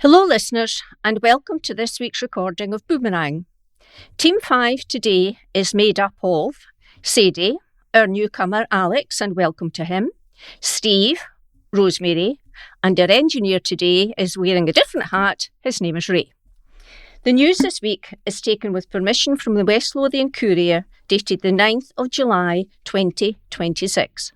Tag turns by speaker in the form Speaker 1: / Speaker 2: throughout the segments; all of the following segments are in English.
Speaker 1: Hello listeners, and welcome to this week's recording of Boomerang. Team 5 today is made up of Sadie, our newcomer Alex, and welcome to him, Steve, Rosemary, and our engineer today is wearing a different hat. His name is Ray. The news this week is taken with permission from the West Lothian Courier, dated the 9th of July 2026.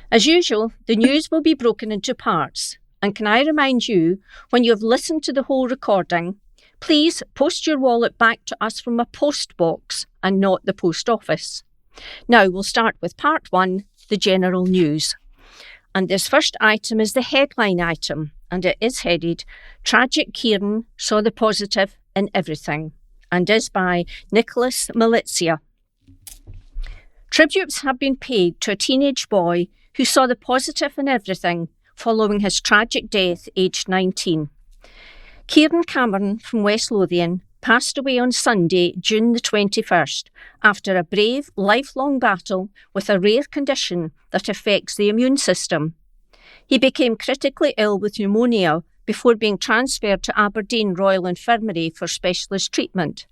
Speaker 1: As usual, the news will be broken into parts. And can I remind you, when you have listened to the whole recording, please post your wallet back to us from a post box and not the post office. Now we'll start with part 1, the general news. And this first item is the headline item, and it is headed, Tragic Kearan Saw the Positive in Everything, and is by Nicholas Malizia. Tributes have been paid to a teenage boy who saw the positive in everything following his tragic death aged 19. Kearan from West Lothian passed away on Sunday, June the 21st, after a brave, lifelong battle with a rare condition that affects the immune system. He became critically ill with pneumonia before being transferred to Aberdeen Royal Infirmary for specialist treatment.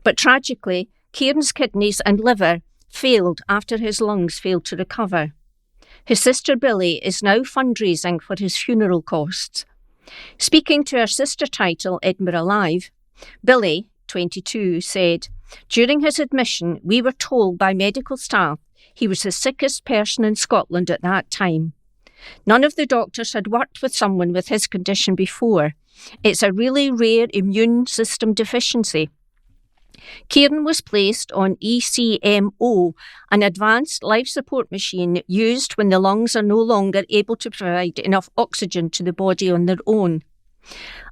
Speaker 1: But tragically, Kearan's kidneys and liver failed after his lungs failed to recover. His sister Billy is now fundraising for his funeral costs. Speaking to her sister title, Edinburgh Live, Billy, 22, said, "During his admission, we were told by medical staff he was the sickest person in Scotland at that time. None of the doctors had worked with someone with his condition before. It's a really rare immune system deficiency." Kearan was placed on ECMO, an advanced life support machine used when the lungs are no longer able to provide enough oxygen to the body on their own.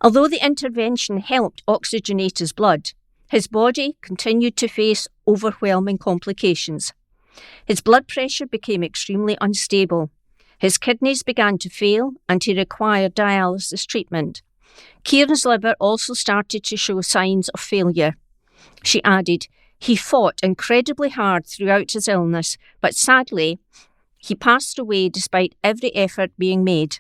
Speaker 1: Although the intervention helped oxygenate his blood, his body continued to face overwhelming complications. His blood pressure became extremely unstable. His kidneys began to fail and he required dialysis treatment. Kearan's liver also started to show signs of failure. She added, "He fought incredibly hard throughout his illness, but sadly, he passed away despite every effort being made.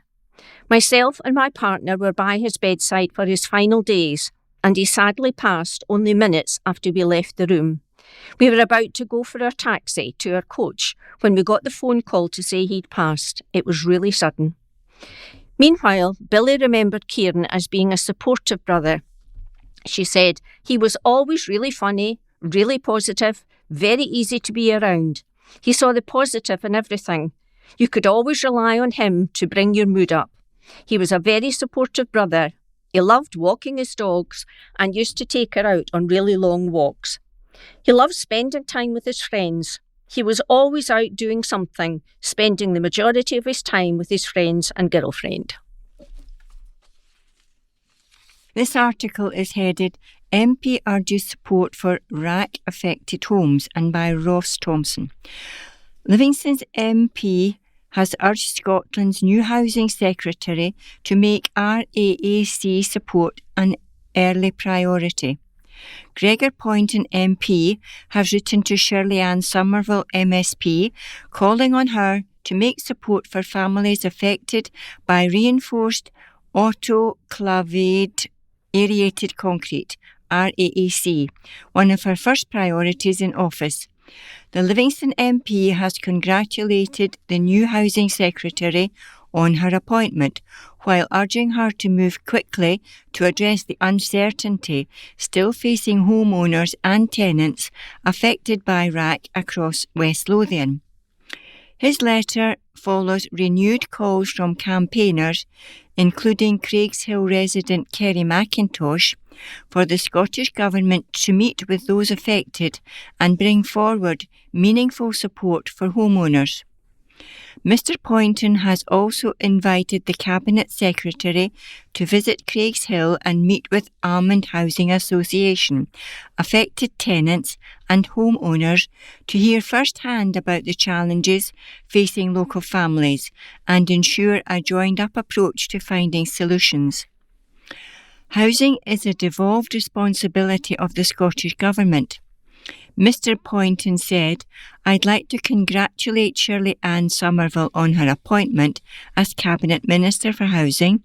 Speaker 1: Myself and my partner were by his bedside for his final days, and he sadly passed only minutes after we left the room. We were about to go for our taxi to our coach when we got the phone call to say he'd passed. It was really sudden." Meanwhile, Billy remembered Kearan as being a supportive brother. She said, "He was always really funny, really positive, very easy to be around. He saw the positive in everything. You could always rely on him to bring your mood up. He was a very supportive brother. He loved walking his dogs and used to take her out on really long walks. He loved spending time with his friends. He was always out doing something, spending the majority of his time with his friends and girlfriend."
Speaker 2: This article is headed MP urges support for RAC-affected homes and by Ross Thompson. Livingston's MP has urged Scotland's new Housing Secretary to make RAAC support an early priority. Gregor Poynton MP has written to Shirley Ann Somerville MSP calling on her to make support for families affected by reinforced autoclaved aerated concrete, RAAC, one of her first priorities in office. The Livingston MP has congratulated the new Housing Secretary on her appointment, while urging her to move quickly to address the uncertainty still facing homeowners and tenants affected by RAC across West Lothian. His letter follows renewed calls from campaigners, including Craigshill resident Kerry McIntosh, for the Scottish Government to meet with those affected and bring forward meaningful support for homeowners. Mr Poynton has also invited the Cabinet Secretary to visit Craigshill and meet with Almond Housing Association, affected tenants and homeowners to hear firsthand about the challenges facing local families and ensure a joined-up approach to finding solutions. Housing is a devolved responsibility of the Scottish Government. Mr. Poynton said, "I'd like to congratulate Shirley Ann Somerville on her appointment as Cabinet Minister for Housing,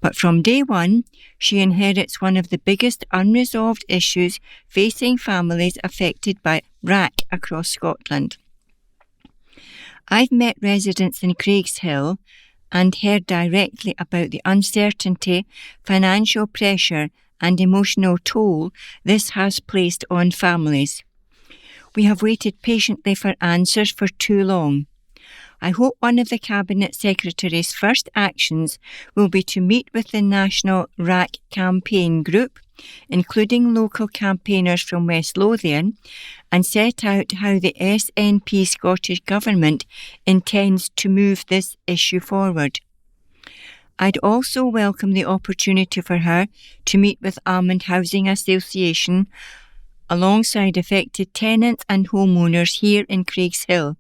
Speaker 2: but from day one, she inherits one of the biggest unresolved issues facing families affected by RAC across Scotland. I've met residents in Craigshill and heard directly about the uncertainty, financial pressure and emotional toll this has placed on families. We have waited patiently for answers for too long. I hope one of the Cabinet Secretary's first actions will be to meet with the National RAC Campaign Group, including local campaigners from West Lothian, and set out how the SNP Scottish Government intends to move this issue forward. I'd also welcome the opportunity for her to meet with Almond Housing Association alongside affected tenants and homeowners here in Craigshill.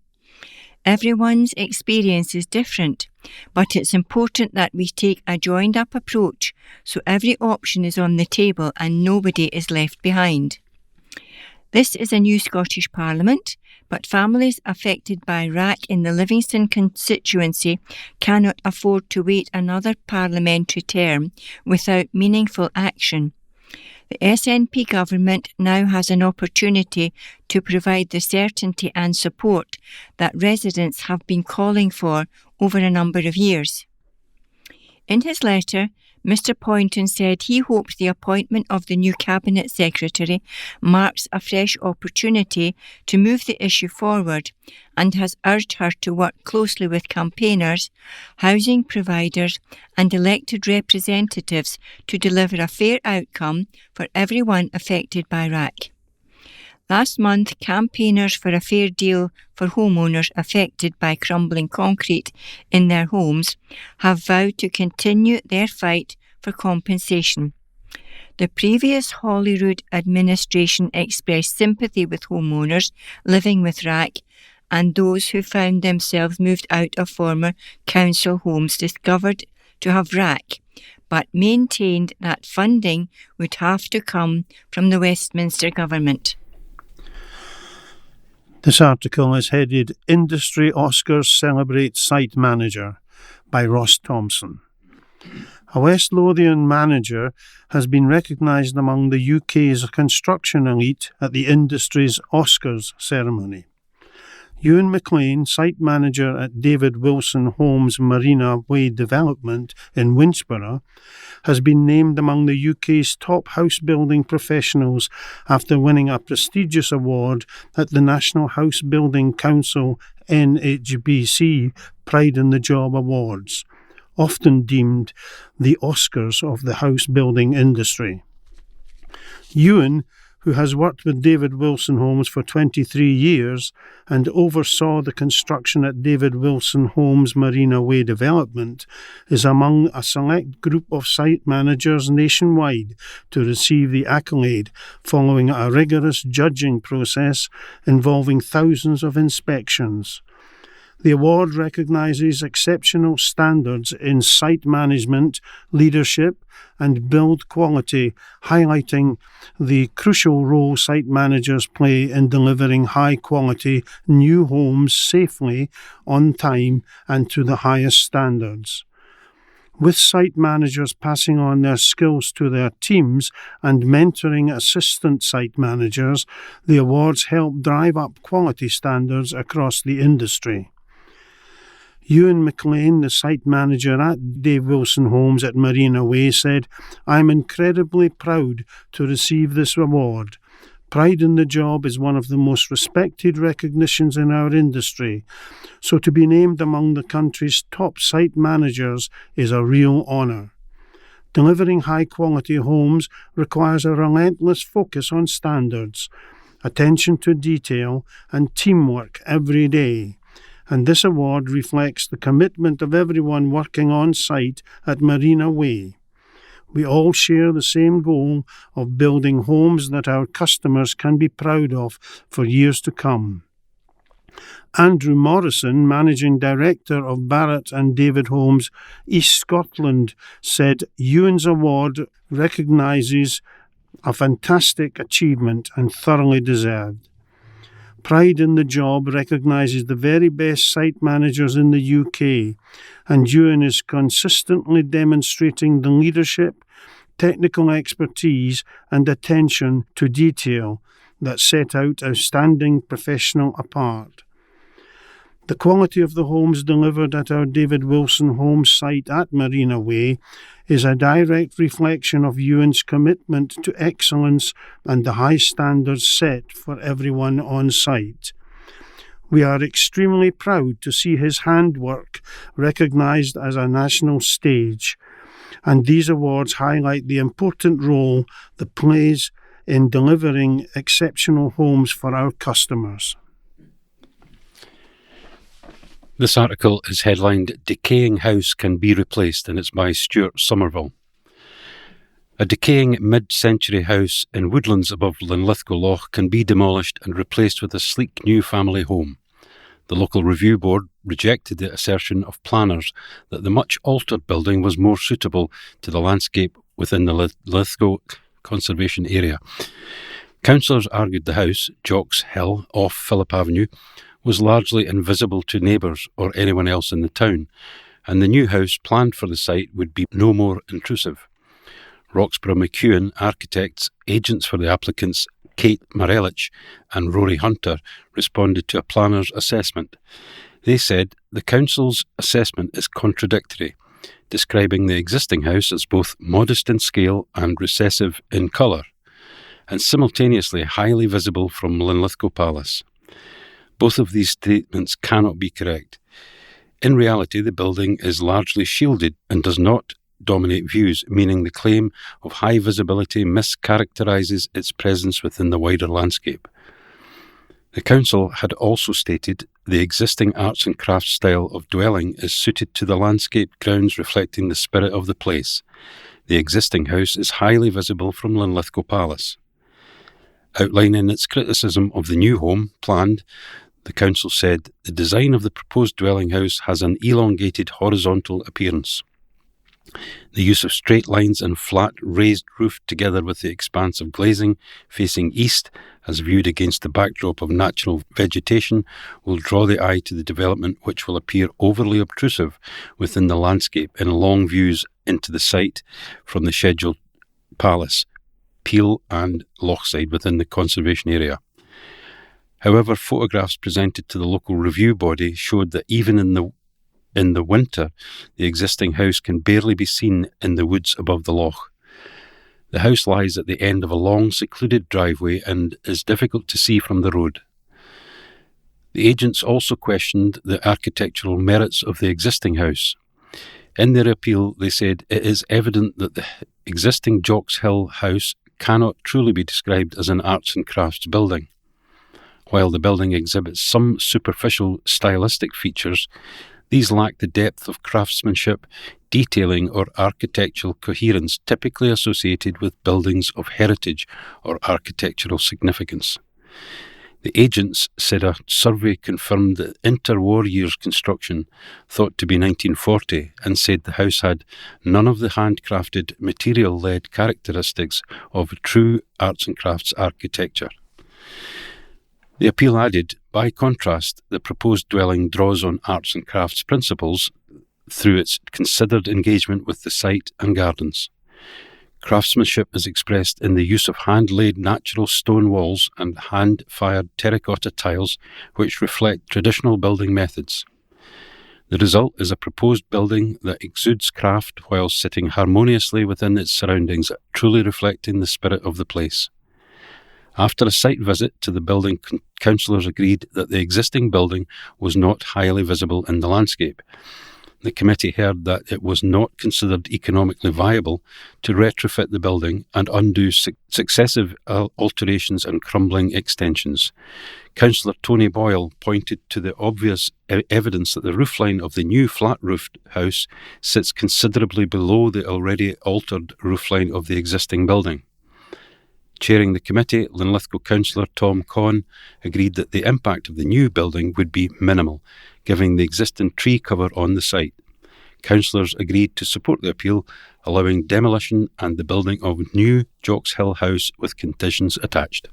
Speaker 2: Everyone's experience is different, but it's important that we take a joined-up approach so every option is on the table and nobody is left behind. This is a new Scottish Parliament, but families affected by RAC in the Livingston constituency cannot afford to wait another parliamentary term without meaningful action. The SNP government now has an opportunity to provide the certainty and support that residents have been calling for over a number of years. In his letter, Mr. Poynton said he hopes the appointment of the new Cabinet Secretary marks a fresh opportunity to move the issue forward and has urged her to work closely with campaigners, housing providers and elected representatives to deliver a fair outcome for everyone affected by RAC. Last month, campaigners for a fair deal for homeowners affected by crumbling concrete in their homes have vowed to continue their fight for compensation. The previous Holyrood administration expressed sympathy with homeowners living with RAC and those who found themselves moved out of former council homes discovered to have RAC, but maintained that funding would have to come from the Westminster government.
Speaker 3: This article is headed Industry Oscars Celebrate Site Manager by Ross Thompson. A West Lothian manager has been recognised among the UK's construction elite at the industry's Oscars ceremony. Ewan McLean, site manager at David Wilson Homes Marina Way Development in Winchborough, has been named among the UK's top house building professionals after winning a prestigious award at the National House Building Council NHBC Pride in the Job Awards, often deemed the Oscars of the house building industry. Ewan, who has worked with David Wilson Homes for 23 years and oversaw the construction at David Wilson Homes Marina Way Development, is among a select group of site managers nationwide to receive the accolade following a rigorous judging process involving thousands of inspections. The award recognises exceptional standards in site management, leadership and build quality, highlighting the crucial role site managers play in delivering high-quality new homes safely, on time and to the highest standards. With site managers passing on their skills to their teams and mentoring assistant site managers, the awards help drive up quality standards across the industry. Ewan McLean, the site manager at Dave Wilson Homes at Marina Way, said, "I'm incredibly proud to receive this award. Pride in the job is one of the most respected recognitions in our industry, so to be named among the country's top site managers is a real honour. Delivering high-quality homes requires a relentless focus on standards, attention to detail and teamwork every day. And this award reflects the commitment of everyone working on site at Marina Way. We all share the same goal of building homes that our customers can be proud of for years to come." Andrew Morrison, Managing Director of Barrett and David Homes East Scotland, said Ewan's award recognises a fantastic achievement and thoroughly deserved. Pride in the Job recognises the very best site managers in the UK, and Ewan is consistently demonstrating the leadership, technical expertise and attention to detail that set out outstanding professional apart. The quality of the homes delivered at our David Wilson home site at Marina Way is a direct reflection of Ewan's commitment to excellence and the high standards set for everyone on site. We are extremely proud to see his handwork recognised as a national stage, and these awards highlight the important role that plays in delivering exceptional homes for our customers.
Speaker 4: This article is headlined "Decaying House Can Be Replaced" and it's by Stuart Somerville. A decaying mid-century house in woodlands above Linlithgow Loch can be demolished and replaced with a sleek new family home. The local review board rejected the assertion of planners that the much altered building was more suitable to the landscape within the Linlithgow conservation area. Councillors argued the house, Jock's Hill, off Phillip Avenue, was largely invisible to neighbours or anyone else in the town, and the new house planned for the site would be no more intrusive. Roxburgh McEwen architects, agents for the applicants Kate Marelich and Rory Hunter, responded to a planner's assessment. They said the council's assessment is contradictory, describing the existing house as both modest in scale and recessive in colour, and simultaneously highly visible from Linlithgow Palace. Both of these statements cannot be correct. In reality, the building is largely shielded and does not dominate views, meaning the claim of high visibility mischaracterises its presence within the wider landscape. The council had also stated the existing arts and crafts style of dwelling is suited to the landscape grounds reflecting the spirit of the place. The existing house is highly visible from Linlithgow Palace. Outlining its criticism of the new home planned, the council said the design of the proposed dwelling house has an elongated horizontal appearance. The use of straight lines and flat raised roof together with the expanse of glazing facing east as viewed against the backdrop of natural vegetation will draw the eye to the development, which will appear overly obtrusive within the landscape in long views into the site from the scheduled palace, Peel and Lochside within the conservation area. However, photographs presented to the local review body showed that even in the winter, the existing house can barely be seen in the woods above the loch. The house lies at the end of a long, secluded driveway and is difficult to see from the road. The agents also questioned the architectural merits of the existing house. In their appeal, they said it is evident that the existing Jock's Hill house cannot truly be described as an arts and crafts building. While the building exhibits some superficial stylistic features, these lack the depth of craftsmanship, detailing or architectural coherence typically associated with buildings of heritage or architectural significance. The agents said a survey confirmed the interwar years construction, thought to be 1940, and said the house had none of the handcrafted, material-led characteristics of true arts and crafts architecture. The appeal added, by contrast, the proposed dwelling draws on arts and crafts principles through its considered engagement with the site and gardens. Craftsmanship is expressed in the use of hand-laid natural stone walls and hand-fired terracotta tiles which reflect traditional building methods. The result is a proposed building that exudes craft while sitting harmoniously within its surroundings, truly reflecting the spirit of the place. After a site visit to the building, councillors agreed that the existing building was not highly visible in the landscape. The committee heard that it was not considered economically viable to retrofit the building and undo successive alterations and crumbling extensions. Councillor Tony Boyle pointed to the obvious evidence that the roofline of the new flat-roofed house sits considerably below the already altered roofline of the existing building. Chairing the committee, Linlithgow councillor Tom Conn agreed that the impact of the new building would be minimal, given the existing tree cover on the site. Councillors agreed to support the appeal, allowing demolition and the building of new Jock's Hill house with conditions attached.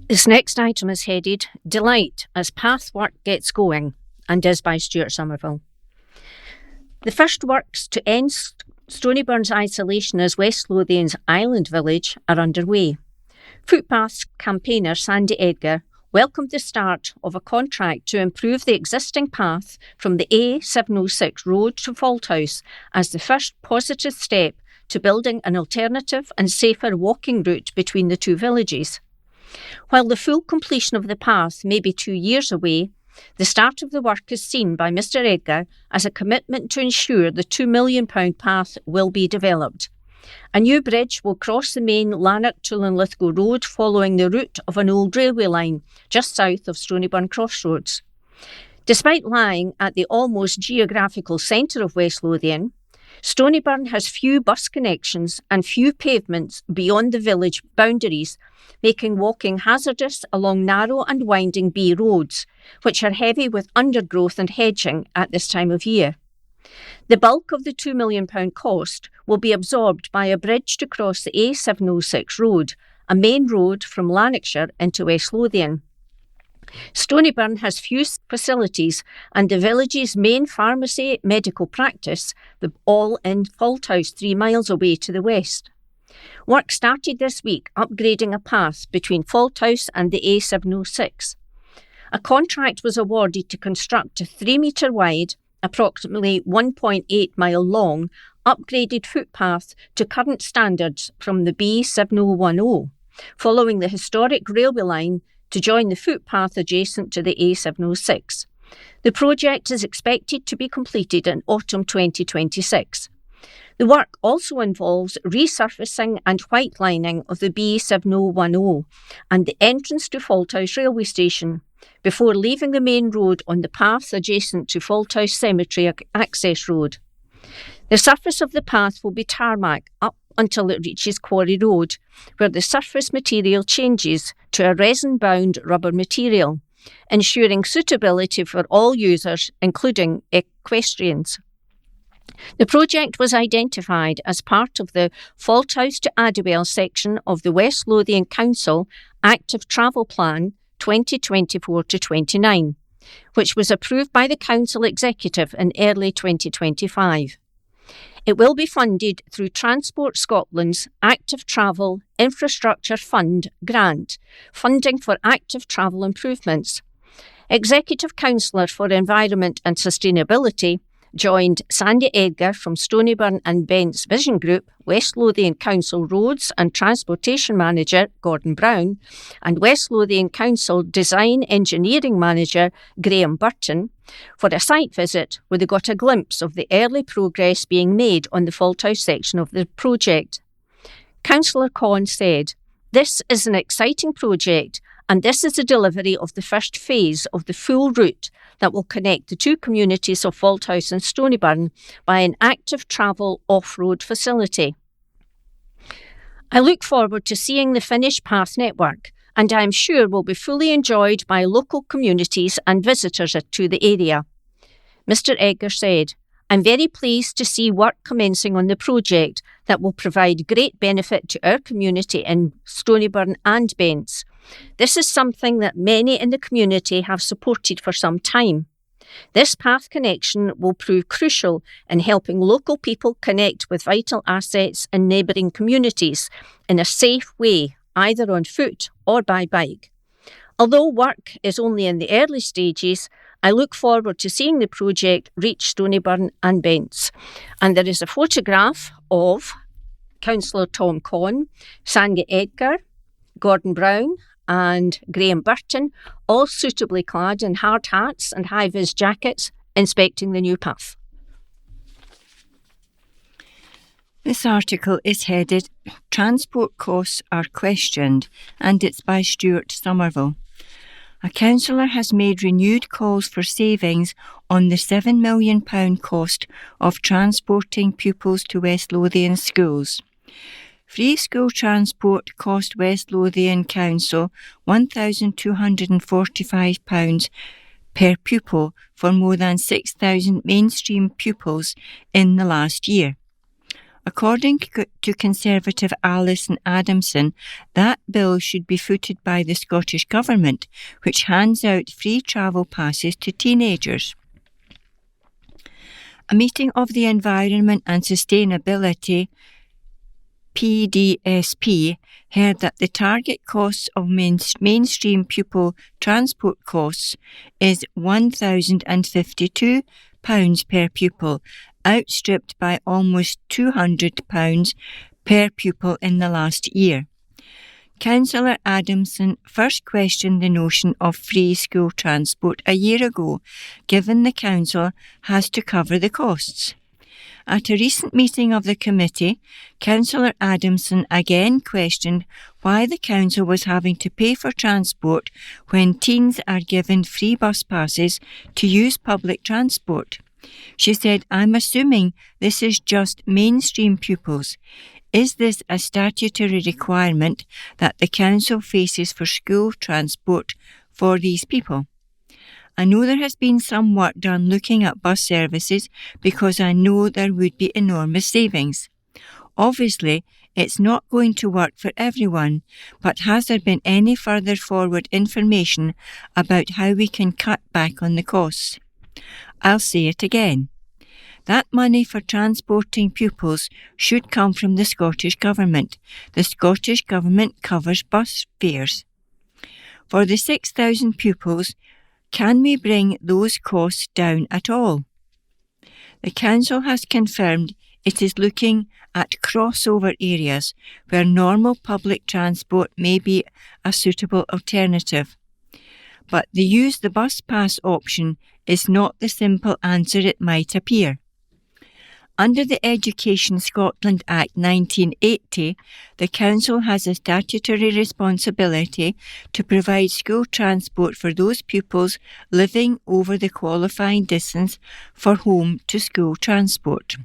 Speaker 1: This next item is headed Delight as Path Work Gets Going and is by Stuart Somerville. The first works to end Stonyburn's isolation as West Lothian's island village are underway. Footpaths campaigner Sandy Edgar welcomed the start of a contract to improve the existing path from the A706 road to Falthouse as the first positive step to building an alternative and safer walking route between the two villages. While the full completion of the path may be 2 years away, the start of the work is seen by Mr Edgar as a commitment to ensure the £2 million path will be developed. A new bridge will cross the main Lanark to Linlithgow road following the route of an old railway line just south of Stonyburn Crossroads. Despite lying at the almost geographical centre of West Lothian, Stonyburn has few bus connections and few pavements beyond the village boundaries, making walking hazardous along narrow and winding B roads, which are heavy with undergrowth and hedging at this time of year. The bulk of the £2 million cost will be absorbed by a bridge to cross the A706 road, a main road from Lanarkshire into West Lothian. Stonyburn has few facilities and the village's main pharmacy medical practice, all in Falthouse 3 miles away to the west. Work started this week upgrading a path between Falthouse and the A706. A contract was awarded to construct a 3-metre wide, approximately 1.8 mile long, upgraded footpath to current standards from the B7010, following the historic railway line to join the footpath adjacent to the A706. The project is expected to be completed in autumn 2026. The work also involves resurfacing and whitelining of the B7010 and the entrance to Falthouse railway station, before leaving the main road on the path adjacent to Falthouse Cemetery access road. The surface of the path will be tarmac up until it reaches Quarry Road, where the surface material changes to a resin-bound rubber material, ensuring suitability for all users, including equestrians. The project was identified as part of the Falthouse to Adwell section of the West Lothian Council Active Travel Plan 2024 to 29, which was approved by the Council Executive in early 2025. It will be funded through Transport Scotland's Active Travel Infrastructure Fund grant, funding for active travel improvements. Executive Councillor for Environment and Sustainability joined Sandy Edgar from Stonyburn and Bent's Vision Group, West Lothian Council Roads and Transportation Manager Gordon Brown, and West Lothian Council Design Engineering Manager Graham Burton for a site visit where they got a glimpse of the early progress being made on the Falthouse section of the project. Councillor Conn said, "This is an exciting project and this is the delivery of the first phase of the full route that will connect the two communities of Falthouse and Stonyburn by an active travel off-road facility. I look forward to seeing the finished path network, and I am sure will be fully enjoyed by local communities and visitors to the area." Mr Edgar said, "I'm very pleased to see work commencing on the project that will provide great benefit to our community in Stonyburn and Bents. This is something that many in the community have supported for some time. This path connection will prove crucial in helping local people connect with vital assets in neighbouring communities in a safe way, either on foot or by bike. Although work is only in the early stages, I look forward to seeing the project reach Stonyburn and Bents." And there is a photograph of Councillor Tom Conn, Sandy Edgar, Gordon Brown and Graham Burton, all suitably clad in hard hats and high-vis jackets, inspecting the new path.
Speaker 2: This article is headed "Transport Costs Are Questioned" and it's by Stuart Somerville. A councillor has made renewed calls for savings on the £7 million cost of transporting pupils to West Lothian schools. Free school transport cost West Lothian Council £1,245 per pupil for more than 6,000 mainstream pupils in the last year. According to Conservative Alison Adamson, that bill should be footed by the Scottish Government, which hands out free travel passes to teenagers. A meeting of the Environment and Sustainability PDSP heard that the target costs of mainstream pupil transport costs is £1,052 per pupil, outstripped by almost £200 per pupil in the last year. Councillor Adamson first questioned the notion of free school transport a year ago, given the council has to cover the costs. At a recent meeting of the committee, Councillor Adamson again questioned why the council was having to pay for transport when teens are given free bus passes to use public transport. She said, "I'm assuming this is just mainstream pupils. Is this a statutory requirement that the council faces for school transport for these people? I know there has been some work done looking at bus services because I know there would be enormous savings. Obviously, it's not going to work for everyone, but has there been any further forward information about how we can cut back on the costs? I'll say it again. That money for transporting pupils should come from the Scottish Government. The Scottish Government covers bus fares. For the 6,000 pupils, can we bring those costs down at all? The council has confirmed it is looking at crossover areas where normal public transport may be a suitable alternative. But the use the bus pass option is not the simple answer it might appear. Under the Education Scotland Act 1980, the Council has a statutory responsibility to provide school transport for those pupils living over the qualifying distance for home to school transport.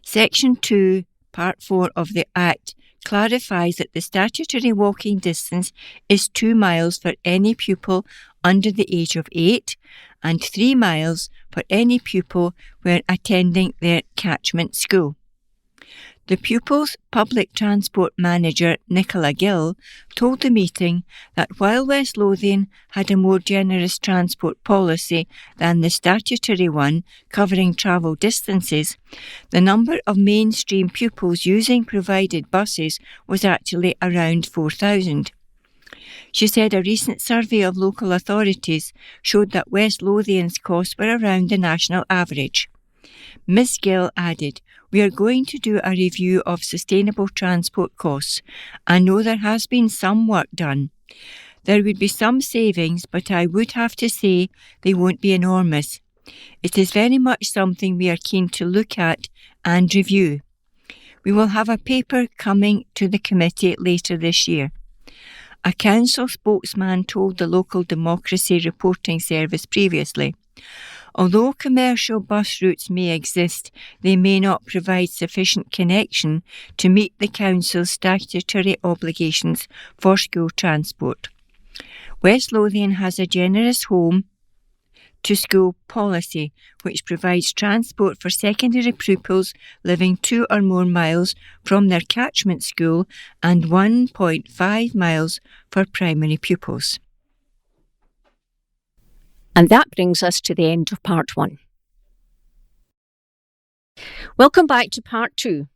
Speaker 2: Section 2, Part 4 of the Act clarifies that the statutory walking distance is 2 miles for any pupil under the age of 8 and 3 miles for any pupil when attending their catchment school. The pupil's public transport manager, Nicola Gill, told the meeting that while West Lothian had a more generous transport policy than the statutory one covering travel distances, the number of mainstream pupils using provided buses was actually around 4,000. She said a recent survey of local authorities showed that West Lothian's costs were around the national average. Ms Gill added, "We are going to do a review of sustainable transport costs. I know there has been some work done. There would be some savings, but I would have to say they won't be enormous. It is very much something we are keen to look at and review. We will have a paper coming to the committee later this year." A council spokesman told the Local Democracy Reporting Service previously, "Although commercial bus routes may exist, they may not provide sufficient connection to meet the council's statutory obligations for school transport. West Lothian has a generous home to school policy, which provides transport for secondary pupils living 2 or more miles from their catchment school and 1.5 miles for primary pupils."
Speaker 1: And that brings us to the end of Part 1. Welcome back to Part 2.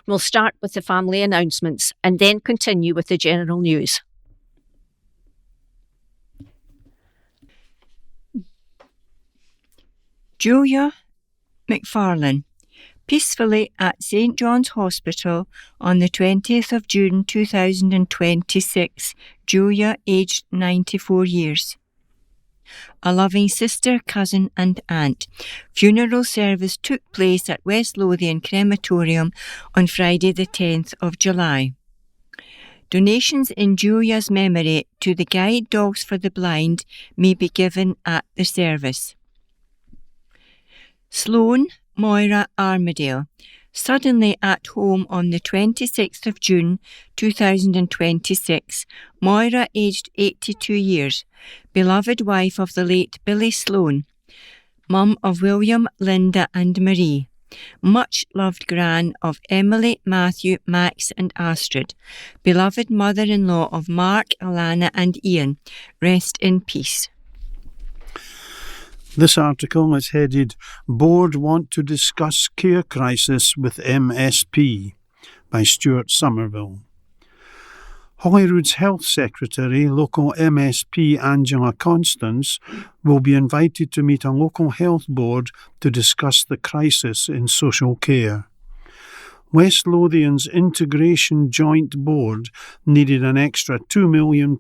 Speaker 1: We'll start with the family announcements and then continue with the general news.
Speaker 2: Julia McFarlane, peacefully at St John's Hospital on the 20th of June 2026, Julia aged 94 years. A loving sister, cousin and aunt. Funeral service took place at West Lothian Crematorium on Friday the 10th of July. Donations in Julia's memory to the Guide Dogs for the Blind may be given at the service. Sloane Moira Armadale, suddenly at home on the 26th of June 2026, Moira aged 82 years, beloved wife of the late Billy Sloane, mum of William, Linda and Marie. much loved gran of Emily, Matthew, Max and Astrid, beloved mother-in-law of Mark, Alana and Ian. Rest in peace.
Speaker 3: This article is headed Board Want to Discuss Care Crisis with MSP by Stuart Somerville. Holyrood's Health Secretary, local MSP Angela Constance, will be invited to meet a local health board to discuss the crisis in social care. West Lothian's Integration Joint Board needed an extra £2 million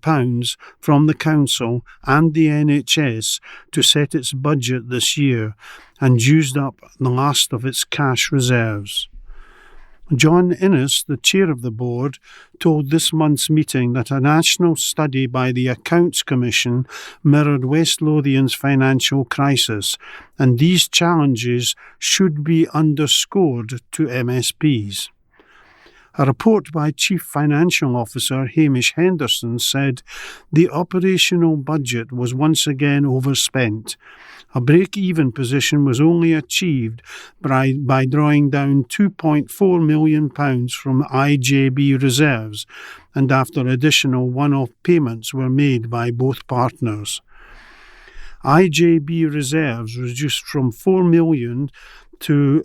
Speaker 3: from the Council and the NHS to set its budget this year and used up the last of its cash reserves. John Innes, the chair of the board, told this month's meeting that a national study by the Accounts Commission mirrored West Lothian's financial crisis, and these challenges should be underscored to MSPs. A report by Chief Financial Officer Hamish Henderson said the operational budget was once again overspent. A break-even position was only achieved by drawing down £2.4 million from IJB reserves, and after additional one-off payments were made by both partners. IJB reserves reduced from £4 million to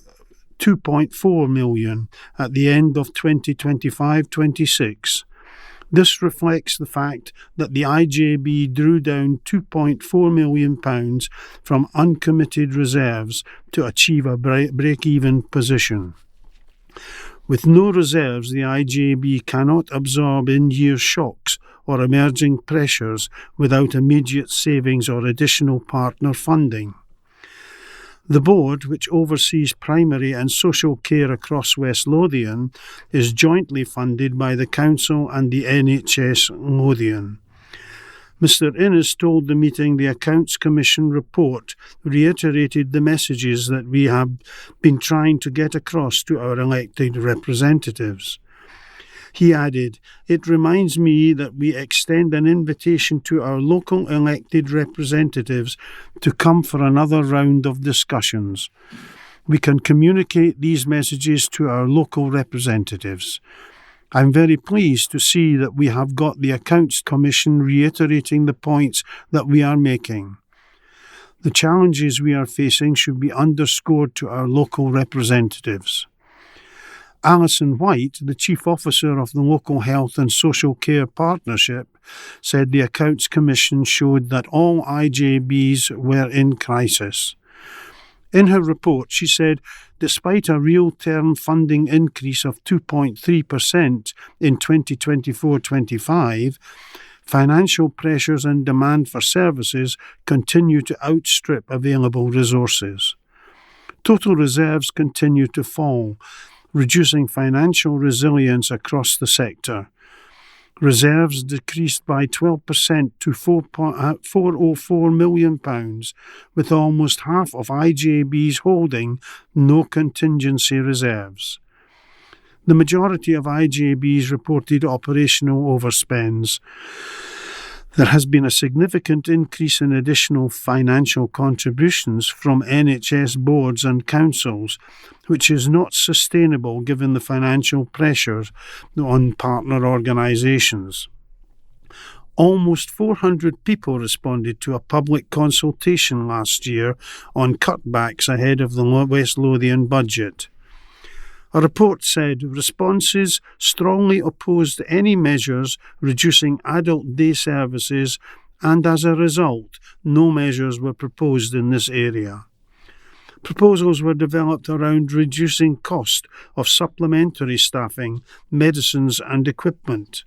Speaker 3: £2.4 million at the end of 2025-26. This reflects the fact that the IJB drew down £2.4 million from uncommitted reserves to achieve a break-even position. With no reserves, the IJB cannot absorb in-year shocks or emerging pressures without immediate savings or additional partner funding. The board, which oversees primary and social care across West Lothian, is jointly funded by the Council and the NHS Lothian. Mr Innes told the meeting the Accounts Commission report reiterated the messages that we have been trying to get across to our elected representatives. He added, "It reminds me that we extend an invitation to our local elected representatives to come for another round of discussions. We can communicate these messages to our local representatives. I'm very pleased to see that we have got the Accounts Commission reiterating the points that we are making. The challenges we are facing should be underscored to our local representatives." Alison White, the Chief Officer of the Local Health and Social Care Partnership, said the Accounts Commission showed that all IJBs were in crisis. In her report, she said, despite a real-term funding increase of 2.3% in 2024-25, financial pressures and demand for services continue to outstrip available resources. Total reserves continue to fall, reducing financial resilience across the sector. Reserves decreased by 12% to £404 million, with almost half of IJBs holding no contingency reserves. The majority of IJBs reported operational overspends. There has been a significant increase in additional financial contributions from NHS boards and councils, which is not sustainable given the financial pressures on partner organisations. Almost 400 people responded to a public consultation last year on cutbacks ahead of the West Lothian budget. A report said responses strongly opposed any measures reducing adult day services, and as a result, no measures were proposed in this area. Proposals were developed around reducing cost of supplementary staffing, medicines and equipment.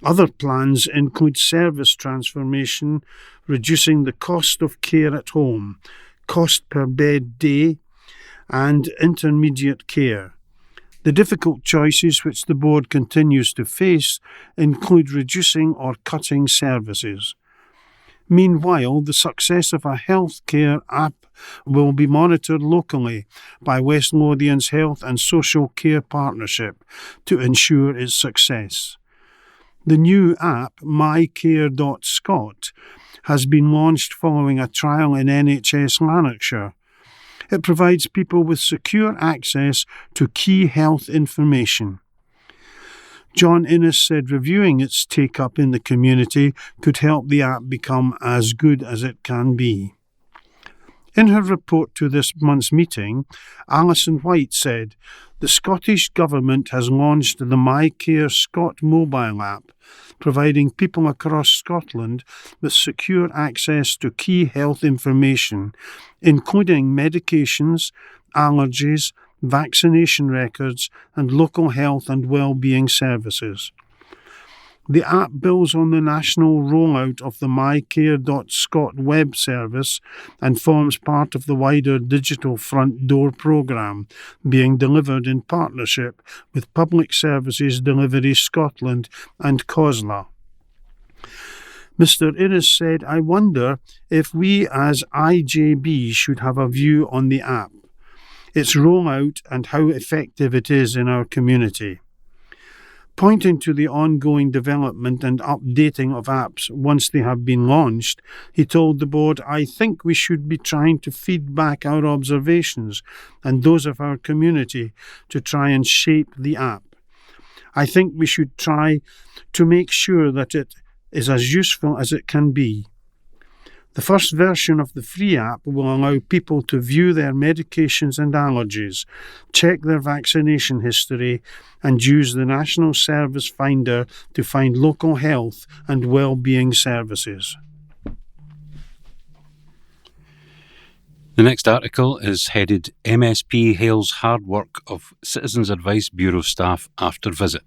Speaker 3: Other plans include service transformation, reducing the cost of care at home, cost per bed day, and intermediate care. The difficult choices which the board continues to face include reducing or cutting services. Meanwhile, the success of a healthcare app will be monitored locally by West Lothian's Health and Social Care Partnership to ensure its success. The new app, mycare.scot, has been launched following a trial in NHS Lanarkshire. It provides people with secure access to key health information. John Innes said reviewing its take-up in the community could help the app become as good as it can be. In her report to this month's meeting, Alison White said, "The Scottish Government has launched the MyCare Scot mobile app, providing people across Scotland with secure access to key health information, including medications, allergies, vaccination records, and local health and well-being services." The app builds on the national rollout of the mycare.scot web service and forms part of the wider Digital Front Door programme being delivered in partnership with Public Services Delivery Scotland and COSLA. Mr. Innes said, "I wonder if we as IJB should have a view on the app, its rollout and how effective it is in our community." Pointing to the ongoing development and updating of apps once they have been launched, he told the board, "I think we should be trying to feed back our observations and those of our community to try and shape the app. I think we should try to make sure that it is as useful as it can be. The first version of the free app will allow people to view their medications and allergies, check their vaccination history, and use the National Service Finder to find local health and well-being services."
Speaker 4: The next article is headed "MSP hails hard work of Citizens Advice Bureau staff after visit."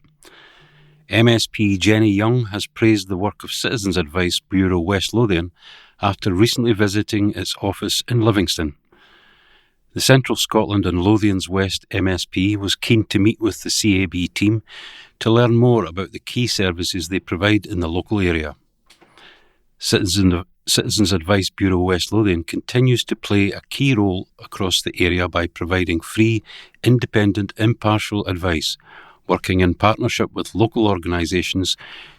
Speaker 4: MSP Jenny Young has praised the work of Citizens Advice Bureau West Lothian after recently visiting its office in Livingston. The Central Scotland and Lothians West MSP was keen to meet with the CAB team to learn more about the key services they provide in the local area. Citizens Advice Bureau West Lothian continues to play a key role across the area by providing free, independent, impartial advice, working in partnership with local organisations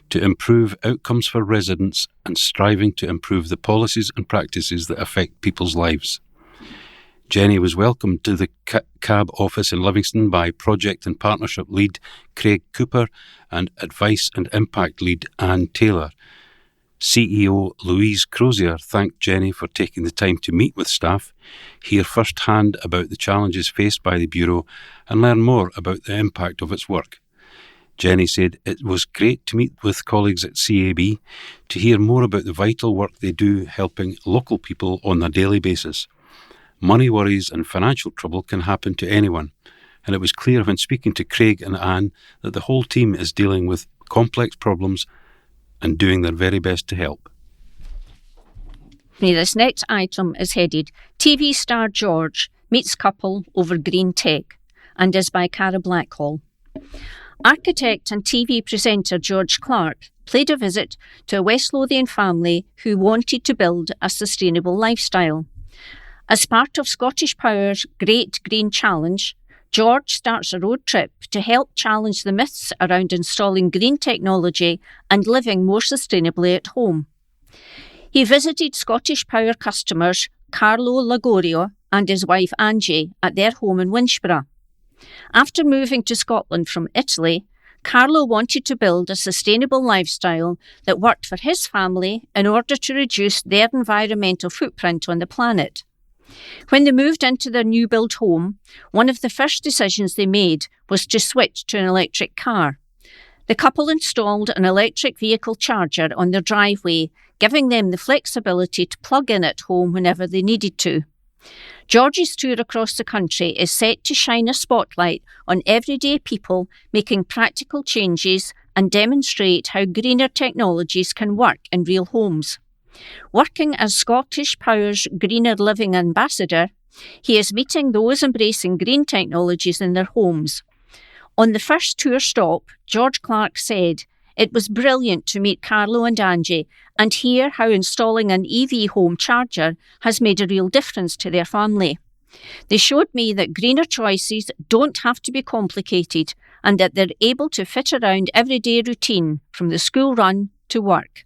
Speaker 4: to improve outcomes for residents and striving to improve the policies and practices that affect people's lives. Jenny was welcomed to the CAB office in Livingston by Project and Partnership Lead Craig Cooper and Advice and Impact Lead Anne Taylor. CEO Louise Crozier thanked Jenny for taking the time to meet with staff, hear firsthand about the challenges faced by the Bureau and learn more about the impact of its work. Jenny said it was great to meet with colleagues at CAB to hear more about the vital work they do helping local people on a daily basis. Money worries and financial trouble can happen to anyone, and it was clear when speaking to Craig and Anne that the whole team is dealing with complex problems and doing their very best to help.
Speaker 1: This next item is headed "TV Star George Meets Couple Over Green Tech" and is by Cara Blackhall. Architect and TV presenter George Clark paid a visit to a West Lothian family who wanted to build a sustainable lifestyle. As part of Scottish Power's Great Green Challenge, George starts a road trip to help challenge the myths around installing green technology and living more sustainably at home. He visited Scottish Power customers Carlo Lagorio and his wife Angie at their home in Winchborough. After moving to Scotland from Italy, Carlo wanted to build a sustainable lifestyle that worked for his family in order to reduce their environmental footprint on the planet. When they moved into their new build home, one of the first decisions they made was to switch to an electric car. The couple installed an electric vehicle charger on their driveway, giving them the flexibility to plug in at home whenever they needed to. George's tour across the country is set to shine a spotlight on everyday people making practical changes and demonstrate how greener technologies can work in real homes. Working as Scottish Power's Greener Living Ambassador, he is meeting those embracing green technologies in their homes. On the first tour stop, George Clark said, "It was brilliant to meet Carlo and Angie and hear how installing an EV home charger has made a real difference to their family. They showed me that greener choices don't have to be complicated and that they're able to fit around everyday routine from the school run to work."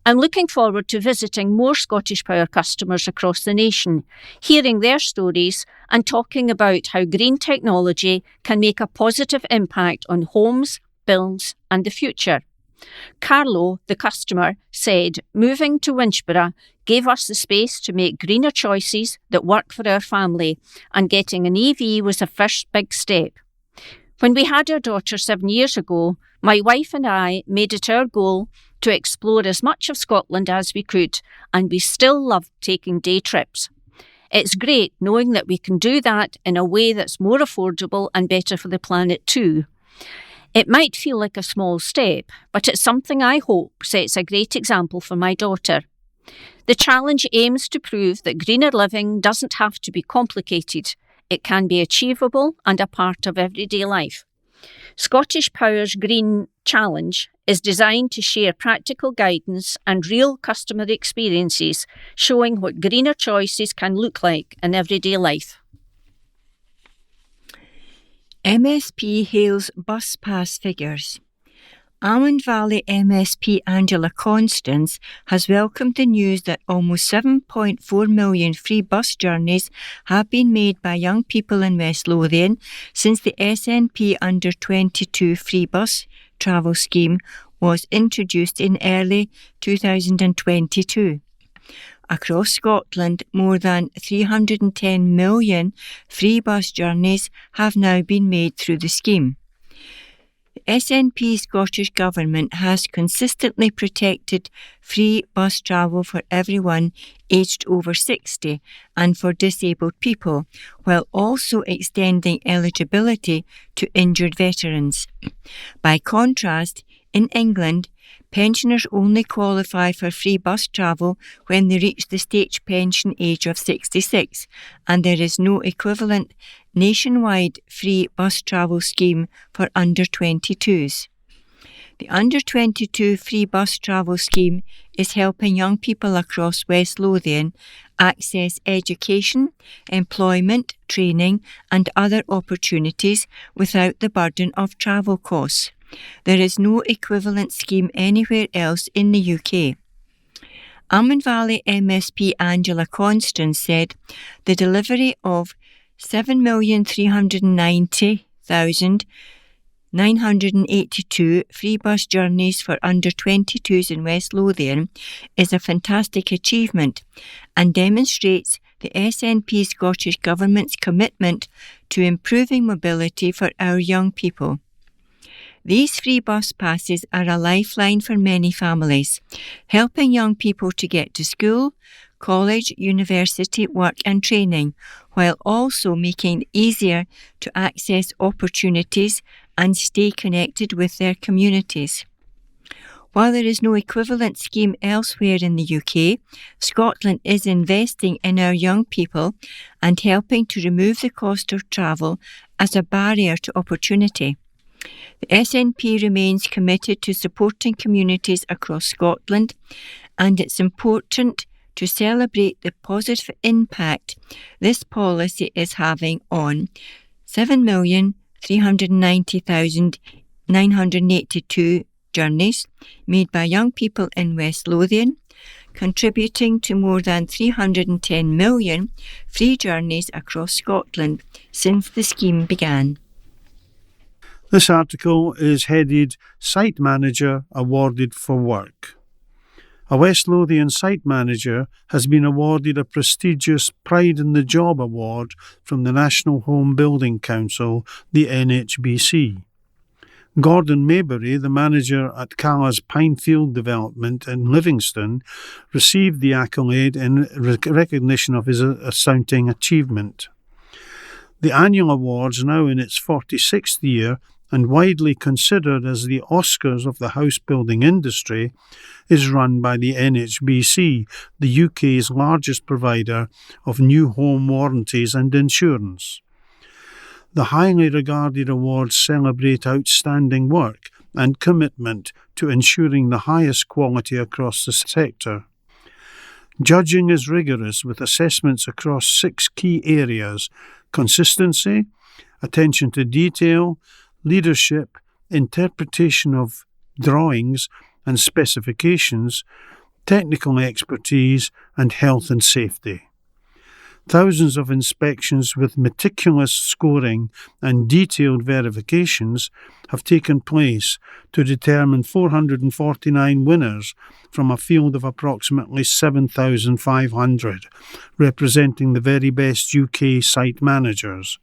Speaker 1: I'm looking forward to visiting more Scottish Power customers across the nation, hearing their stories and talking about how green technology can make a positive impact on homes, builds and the future. Carlo, the customer, said moving to Winchborough gave us the space to make greener choices that work for our family, and getting an EV was the first big step. When we had our daughter 7 years ago, my wife and I made it our goal to explore as much of Scotland as we could, and we still love taking day trips. It's great knowing that we can do that in a way that's more affordable and better for the planet too. It might feel like a small step, but it's something I hope sets a great example for my daughter. The challenge aims to prove that greener living doesn't have to be complicated. It can be achievable and a part of everyday life. Scottish Power's Green Challenge is designed to share practical guidance and real customer experiences, showing what greener choices can look like in everyday life.
Speaker 2: MSP hails bus pass figures. Almond Valley MSP Angela Constance has welcomed the news that almost 7.4 million free bus journeys have been made by young people in West Lothian since the SNP Under 22 free bus travel scheme was introduced in early 2022. Across Scotland, more than 310 million free bus journeys have now been made through the scheme. The SNP Scottish Government has consistently protected free bus travel for everyone aged over 60 and for disabled people, while also extending eligibility to injured veterans. By contrast, in England, pensioners only qualify for free bus travel when they reach the state pension age of 66, and there is no equivalent nationwide free bus travel scheme for under 22s. The Under 22 free bus travel scheme is helping young people across West Lothian access education, employment, training and other opportunities without the burden of travel costs. There is no equivalent scheme anywhere else in the UK. Almond Valley MSP Angela Constance said the delivery of 7,390,982 free bus journeys for under 22s in West Lothian is a fantastic achievement and demonstrates the SNP Scottish Government's commitment to improving mobility for our young people. These free bus passes are a lifeline for many families, helping young people to get to school, college, university, work and training, while also making it easier to access opportunities and stay connected with their communities. While there is no equivalent scheme elsewhere in the UK, Scotland is investing in our young people and helping to remove the cost of travel as a barrier to opportunity. The SNP remains committed to supporting communities across Scotland, and it's important to celebrate the positive impact this policy is having on 7,390,982 journeys made by young people in West Lothian, contributing to more than 310 million free journeys across Scotland since the scheme began.
Speaker 3: This article is headed Site Manager Awarded for Work. A West Lothian site manager has been awarded a prestigious Pride in the Job Award from the National Home Building Council, the NHBC. Gordon Maybury, the manager at Calla's Pinefield Development in Livingston, received the accolade in recognition of his astounding achievement. The annual awards, now in its 46th year, and widely considered as the Oscars of the house building industry, is run by the NHBC, the UK's largest provider of new home warranties and insurance. The highly regarded awards celebrate outstanding work and commitment to ensuring the highest quality across the sector. Judging is rigorous with assessments across 6 key areas: consistency, attention to detail, leadership, interpretation of drawings and specifications, technical expertise and health and safety. Thousands of inspections with meticulous scoring and detailed verifications have taken place to determine 449 winners from a field of approximately 7,500, representing the very best UK site managers.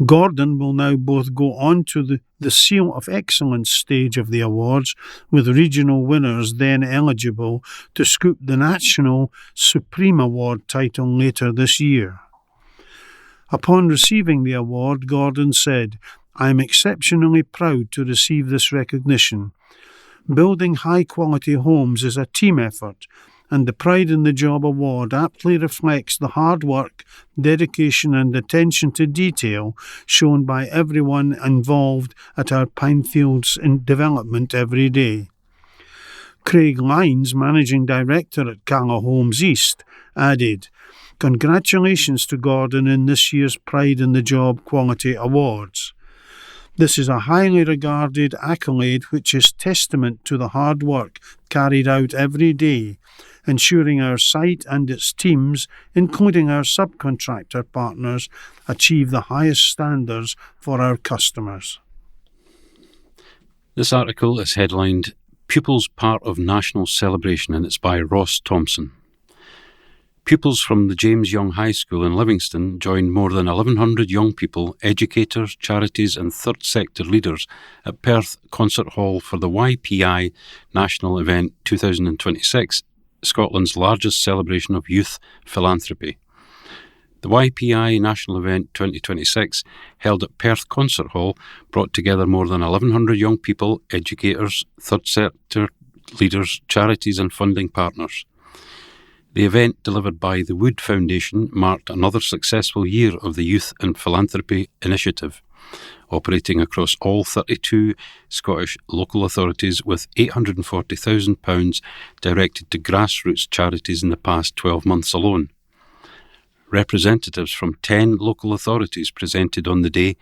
Speaker 3: Gordon will now both go on to the Seal of Excellence stage of the awards, with regional winners then eligible to scoop the National Supreme Award title later this year. Upon receiving the award, Gordon said, "I am exceptionally proud to receive this recognition. Building high-quality homes is a team effort, and the Pride in the Job award aptly reflects the hard work, dedication and attention to detail shown by everyone involved at our Pinefields in development every day." Craig Lyons, Managing Director at Calla Homes East, added, "Congratulations to Gordon in this year's Pride in the Job Quality Awards. This is a highly regarded accolade which is testament to the hard work carried out every day, ensuring our site and its teams, including our subcontractor partners, achieve the highest standards for our customers."
Speaker 4: This article is headlined Pupils Part of National Celebration, and it's by Ross Thompson. Pupils from the James Young High School in Livingston joined more than 1,100 young people, educators, charities and third sector leaders at Perth Concert Hall for the YPI National Event 2026, Scotland's largest celebration of youth philanthropy. The YPI National Event 2026, held at Perth Concert Hall, brought together more than 1,100 young people, educators, third sector leaders, charities and funding partners. The event, delivered by the Wood Foundation, marked another successful year of the Youth and Philanthropy Initiative, operating across all 32 Scottish local authorities, with £840,000 directed to grassroots charities in the past 12 months alone. Representatives from 10 local authorities presented on the day,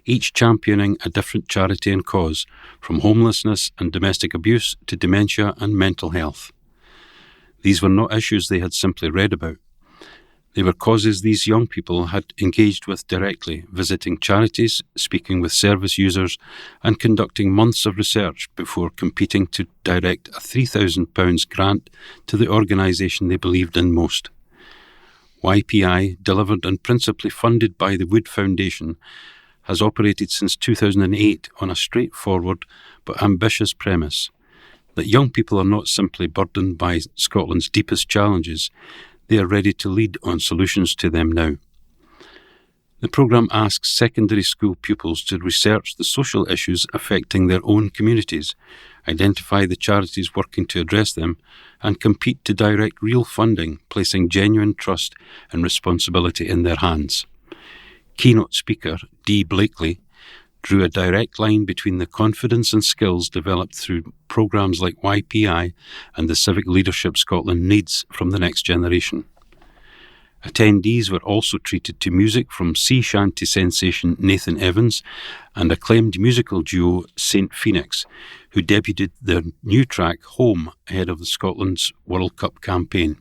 Speaker 4: each championing a different charity and cause, from homelessness and domestic abuse to dementia and mental health. These were not issues they had simply read about. They were causes these young people had engaged with directly, visiting charities, speaking with service users, and conducting months of research before competing to direct a £3,000 grant to the organisation they believed in most. YPI, delivered and principally funded by the Wood Foundation, has operated since 2008 on a straightforward but ambitious premise: that young people are not simply burdened by Scotland's deepest challenges, they are ready to lead on solutions to them now. The programme asks secondary school pupils to research the social issues affecting their own communities, identify the charities working to address them, and compete to direct real funding, placing genuine trust and responsibility in their hands. Keynote speaker Dee Blakely drew a direct line between the confidence and skills developed through programmes like YPI and the civic leadership Scotland needs from the next generation. Attendees were also treated to music from sea shanty sensation Nathan Evans and acclaimed musical duo Saint Phoenix, who debuted their new track Home ahead of the Scotland's World Cup campaign.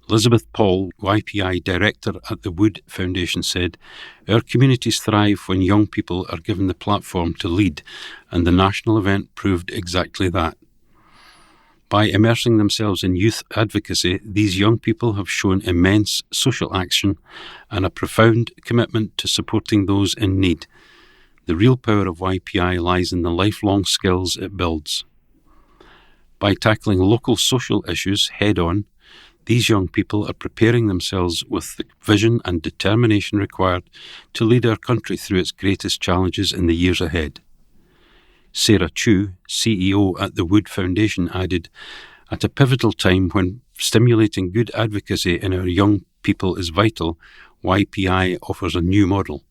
Speaker 4: Elizabeth Paul, YPI Director at the Wood Foundation, said, "Our communities thrive when young people are given the platform to lead, and the national event proved exactly that. By immersing themselves in youth advocacy, these young people have shown immense social action and a profound commitment to supporting those in need. The real power of YPI lies in the lifelong skills it builds. By tackling local social issues head-on, these young people are preparing themselves with the vision and determination required to lead our country through its greatest challenges in the years ahead." Sarah Chu, CEO at the Wood Foundation, added, "At a pivotal time when stimulating good advocacy in our young people is vital, YPI offers a new model.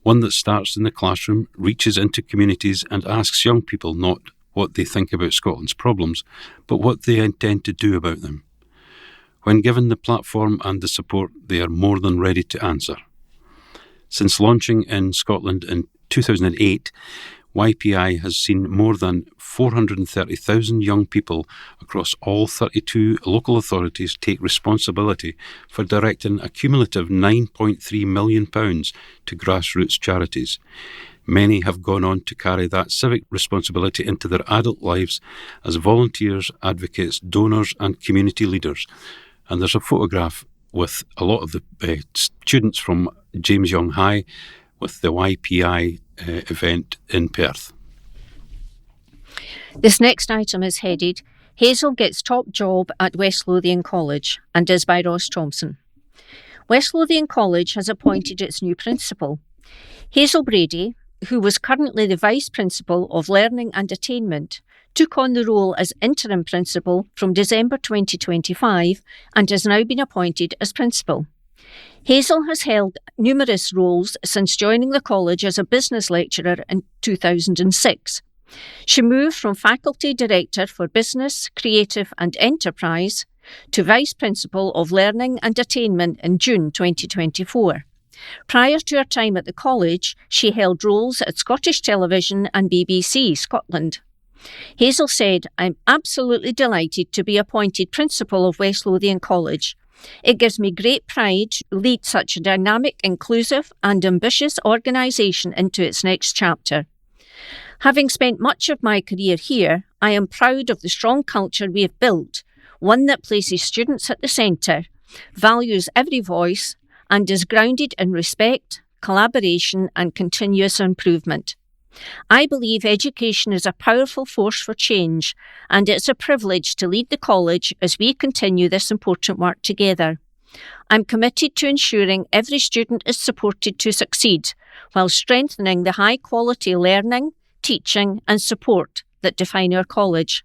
Speaker 4: One that starts in the classroom, reaches into communities and asks young people not what they think about Scotland's problems, but what they intend to do about them. When given the platform and the support, they are more than ready to answer." Since launching in Scotland in 2008, YPI has seen more than 430,000 young people across all 32 local authorities take responsibility for directing a cumulative £9.3 million to grassroots charities. Many have gone on to carry that civic responsibility into their adult lives as volunteers, advocates, donors and community leaders. And there's a photograph with a lot of the students from James Young High with the YPI event in Perth.
Speaker 1: This next item is headed, Hazel gets top job at West Lothian College, and is by Ross Thompson. West Lothian College has appointed its new principal. Hazel Brady, who was currently the Vice Principal of Learning and Attainment, took on the role as Interim Principal from December 2025 and has now been appointed as Principal. Hazel has held numerous roles since joining the college as a business lecturer in 2006. She moved from Faculty Director for Business, Creative and Enterprise to Vice Principal of Learning and Attainment in June 2024. Prior to her time at the college, she held roles at Scottish Television and BBC Scotland. Hazel said, "I'm absolutely delighted to be appointed Principal of West Lothian College. It gives me great pride to lead such a dynamic, inclusive and ambitious organisation into its next chapter. Having spent much of my career here, I am proud of the strong culture we have built, one that places students at the centre, values every voice, and is grounded in respect, collaboration and continuous improvement. I believe education is a powerful force for change, and it's a privilege to lead the college as we continue this important work together. I'm committed to ensuring every student is supported to succeed, while strengthening the high-quality learning, teaching and support that define our college.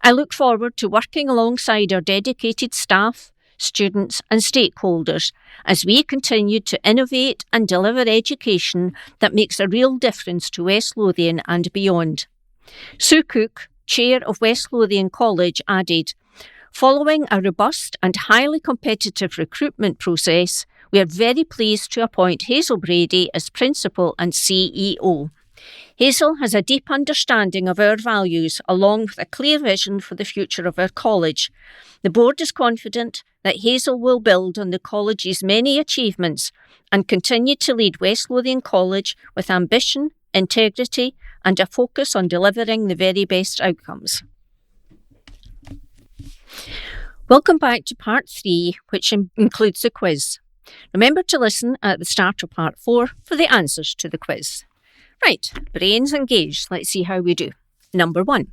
Speaker 1: I look forward to working alongside our dedicated staff, students and stakeholders as we continue to innovate and deliver education that makes a real difference to West Lothian and beyond." Sue Cook, Chair of West Lothian College, added, "Following a robust and highly competitive recruitment process, we are very pleased to appoint Hazel Brady as Principal and CEO. Hazel has a deep understanding of our values along with a clear vision for the future of our college. The board is confident that Hazel will build on the college's many achievements and continue to lead West Lothian College with ambition, integrity and a focus on delivering the very best outcomes." Welcome back to part 3, which includes the quiz. Remember to listen at the start of part 4 for the answers to the quiz. Right, brains engaged. Let's see how we do. Number 1.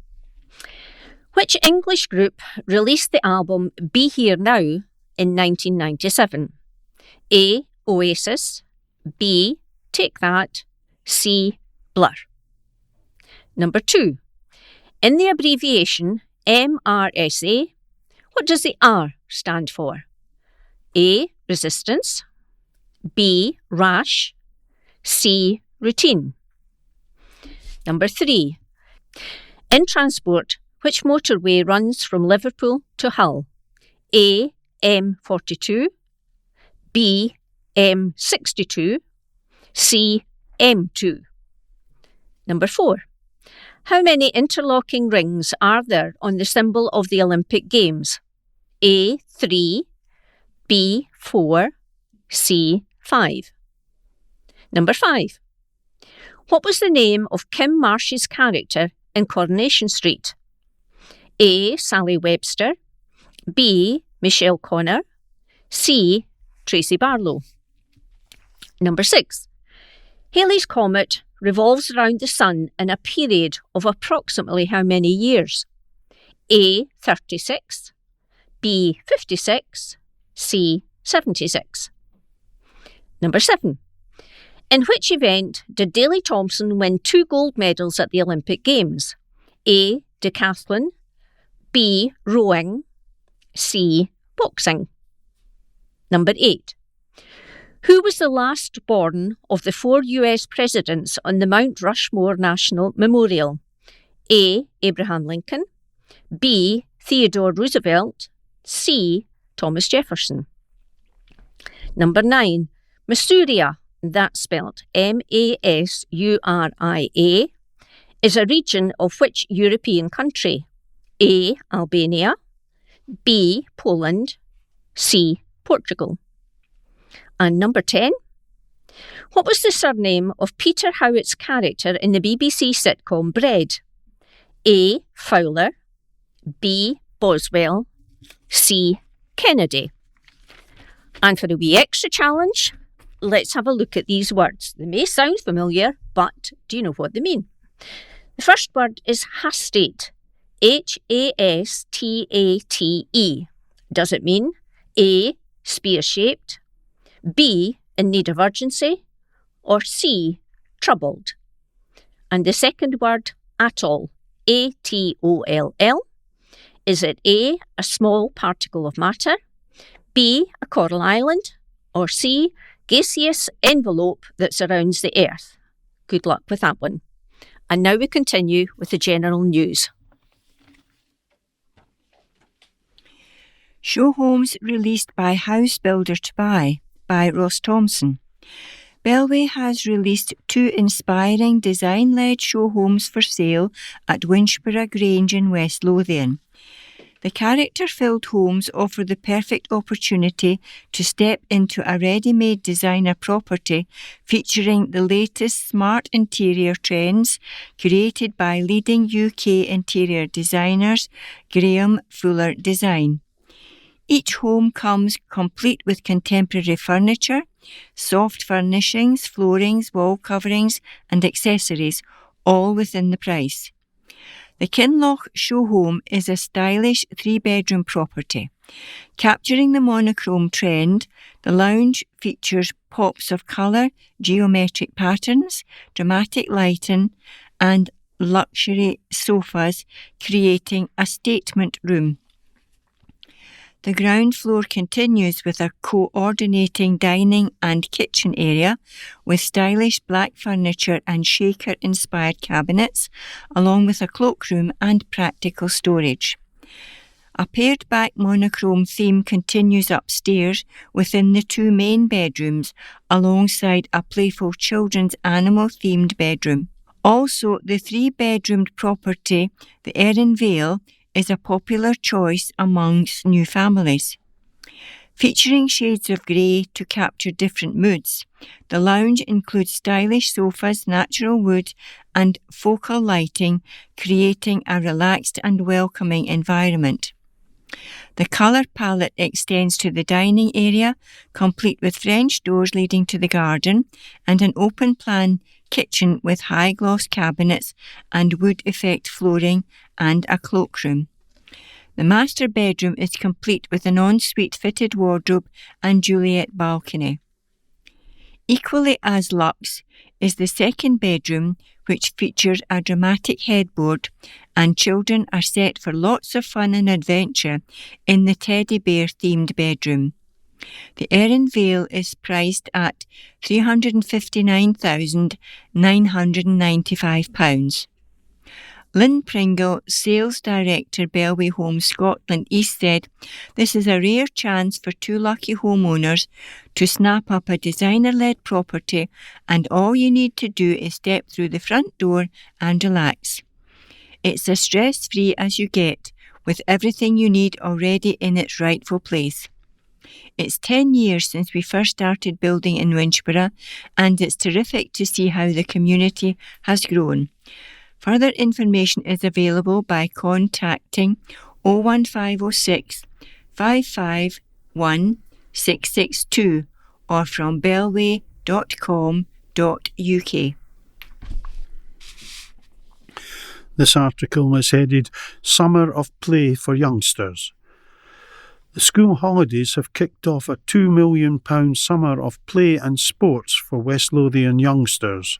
Speaker 1: Which English group released the album Be Here Now in 1997? A. Oasis, B. Take That, C. Blur. Number 2. In the abbreviation MRSA, what does the R stand for? A. Resistance, B. Rash, C. Routine. Number 3. In transport, which motorway runs from Liverpool to Hull? A. M42, B. M62, C. M2. Number 4. How many interlocking rings are there on the symbol of the Olympic Games? A. 3, B. 4, C. 5. Number 5. What was the name of Kim Marsh's character in Coronation Street? A. Sally Webster, B. Michelle Connor, C. Tracy Barlow. Number 6. Halley's Comet revolves around the Sun in a period of approximately how many years? A. 36, B. 56, C. 76. Number 7. In which event did Daley Thompson win 2 gold medals at the Olympic Games? A. Decathlon, B. Rowing, C. Boxing. Number 8. Who was the last born of the 4 US presidents on the Mount Rushmore National Memorial? A. Abraham Lincoln, B. Theodore Roosevelt, C. Thomas Jefferson. Number 9. Masuria, that's spelled Masuria, is a region of which European country? A. Albania, B. Poland, C. Portugal. And number 10. What was the surname of Peter Howitt's character in the BBC sitcom Bread? A. Fowler, B. Boswell, C. Kennedy. And for a wee extra challenge, let's have a look at these words. They may sound familiar, but do you know what they mean? The first word is hastate, H-A-S-T-A-T-E. Does it mean A. spear-shaped, B. in need of urgency, or C. troubled? And the second word, atoll, A-T-O-L-L. Is it A. a small particle of matter, B. a coral island, or C. gaseous envelope that surrounds the Earth? Good luck with that one. And now we continue with the general news.
Speaker 2: Show homes released by House Builder to Buy by Ross Thompson. Bellway has released 2 inspiring design-led show homes for sale at Winchborough Grange in West Lothian. The character-filled homes offer the perfect opportunity to step into a ready-made designer property featuring the latest smart interior trends created by leading UK interior designers Graham Fuller Design. Each home comes complete with contemporary furniture, soft furnishings, floorings, wall coverings and accessories, all within the price. The Kinloch Show Home is a stylish 3-bedroom property. Capturing the monochrome trend, the lounge features pops of colour, geometric patterns, dramatic lighting and luxury sofas, creating a statement room. The ground floor continues with a coordinating dining and kitchen area with stylish black furniture and shaker-inspired cabinets, along with a cloakroom and practical storage. A pared-back monochrome theme continues upstairs within the 2 main bedrooms, alongside a playful children's animal-themed bedroom. Also, the 3-bedroomed property, the Erin Vale, is a popular choice amongst new families. Featuring shades of grey to capture different moods, the lounge includes stylish sofas, natural wood and focal lighting, creating a relaxed and welcoming environment. The colour palette extends to the dining area, complete with French doors leading to the garden and an open-plan kitchen with high-gloss cabinets and wood effect flooring and a cloakroom. The master bedroom is complete with an ensuite fitted wardrobe and Juliet balcony. Equally as luxe is the second bedroom, which features a dramatic headboard, and children are set for lots of fun and adventure in the teddy bear themed bedroom. The Erin Vale is priced at £359,995. Lynn Pringle, Sales Director, Bellway Homes Scotland East, said, "This is a rare chance for 2 lucky homeowners to snap up a designer-led property, and all you need to do is step through the front door and relax. It's as stress-free as you get, with everything you need already in its rightful place. It's 10 years since we first started building in Winchborough, and it's terrific to see how the community has grown. Further information is available by contacting 01506 551 662 or from bellway.com.uk.
Speaker 3: This article is headed Summer of Play for Youngsters. The school holidays have kicked off a £2 million summer of play and sports for West Lothian youngsters.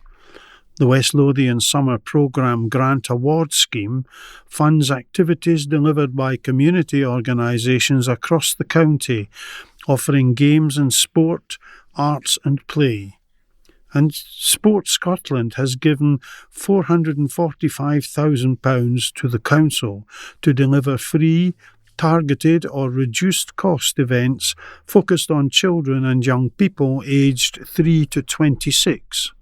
Speaker 3: The West Lothian Summer Programme Grant Award Scheme funds activities delivered by community organisations across the county, offering games and sport, arts and play. And Sport Scotland has given £445,000 to the council to deliver free, targeted or reduced cost events focused on children and young people aged 3 to 26.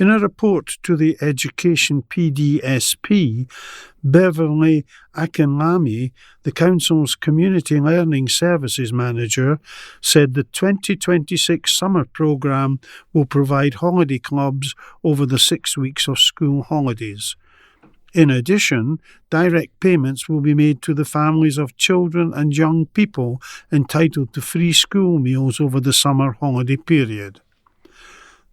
Speaker 3: In a report to the Education PDSP, Beverly Akinlami, the Council's Community Learning Services Manager, said the 2026 summer programme will provide holiday clubs over the 6 weeks of school holidays. In addition, direct payments will be made to the families of children and young people entitled to free school meals over the summer holiday period.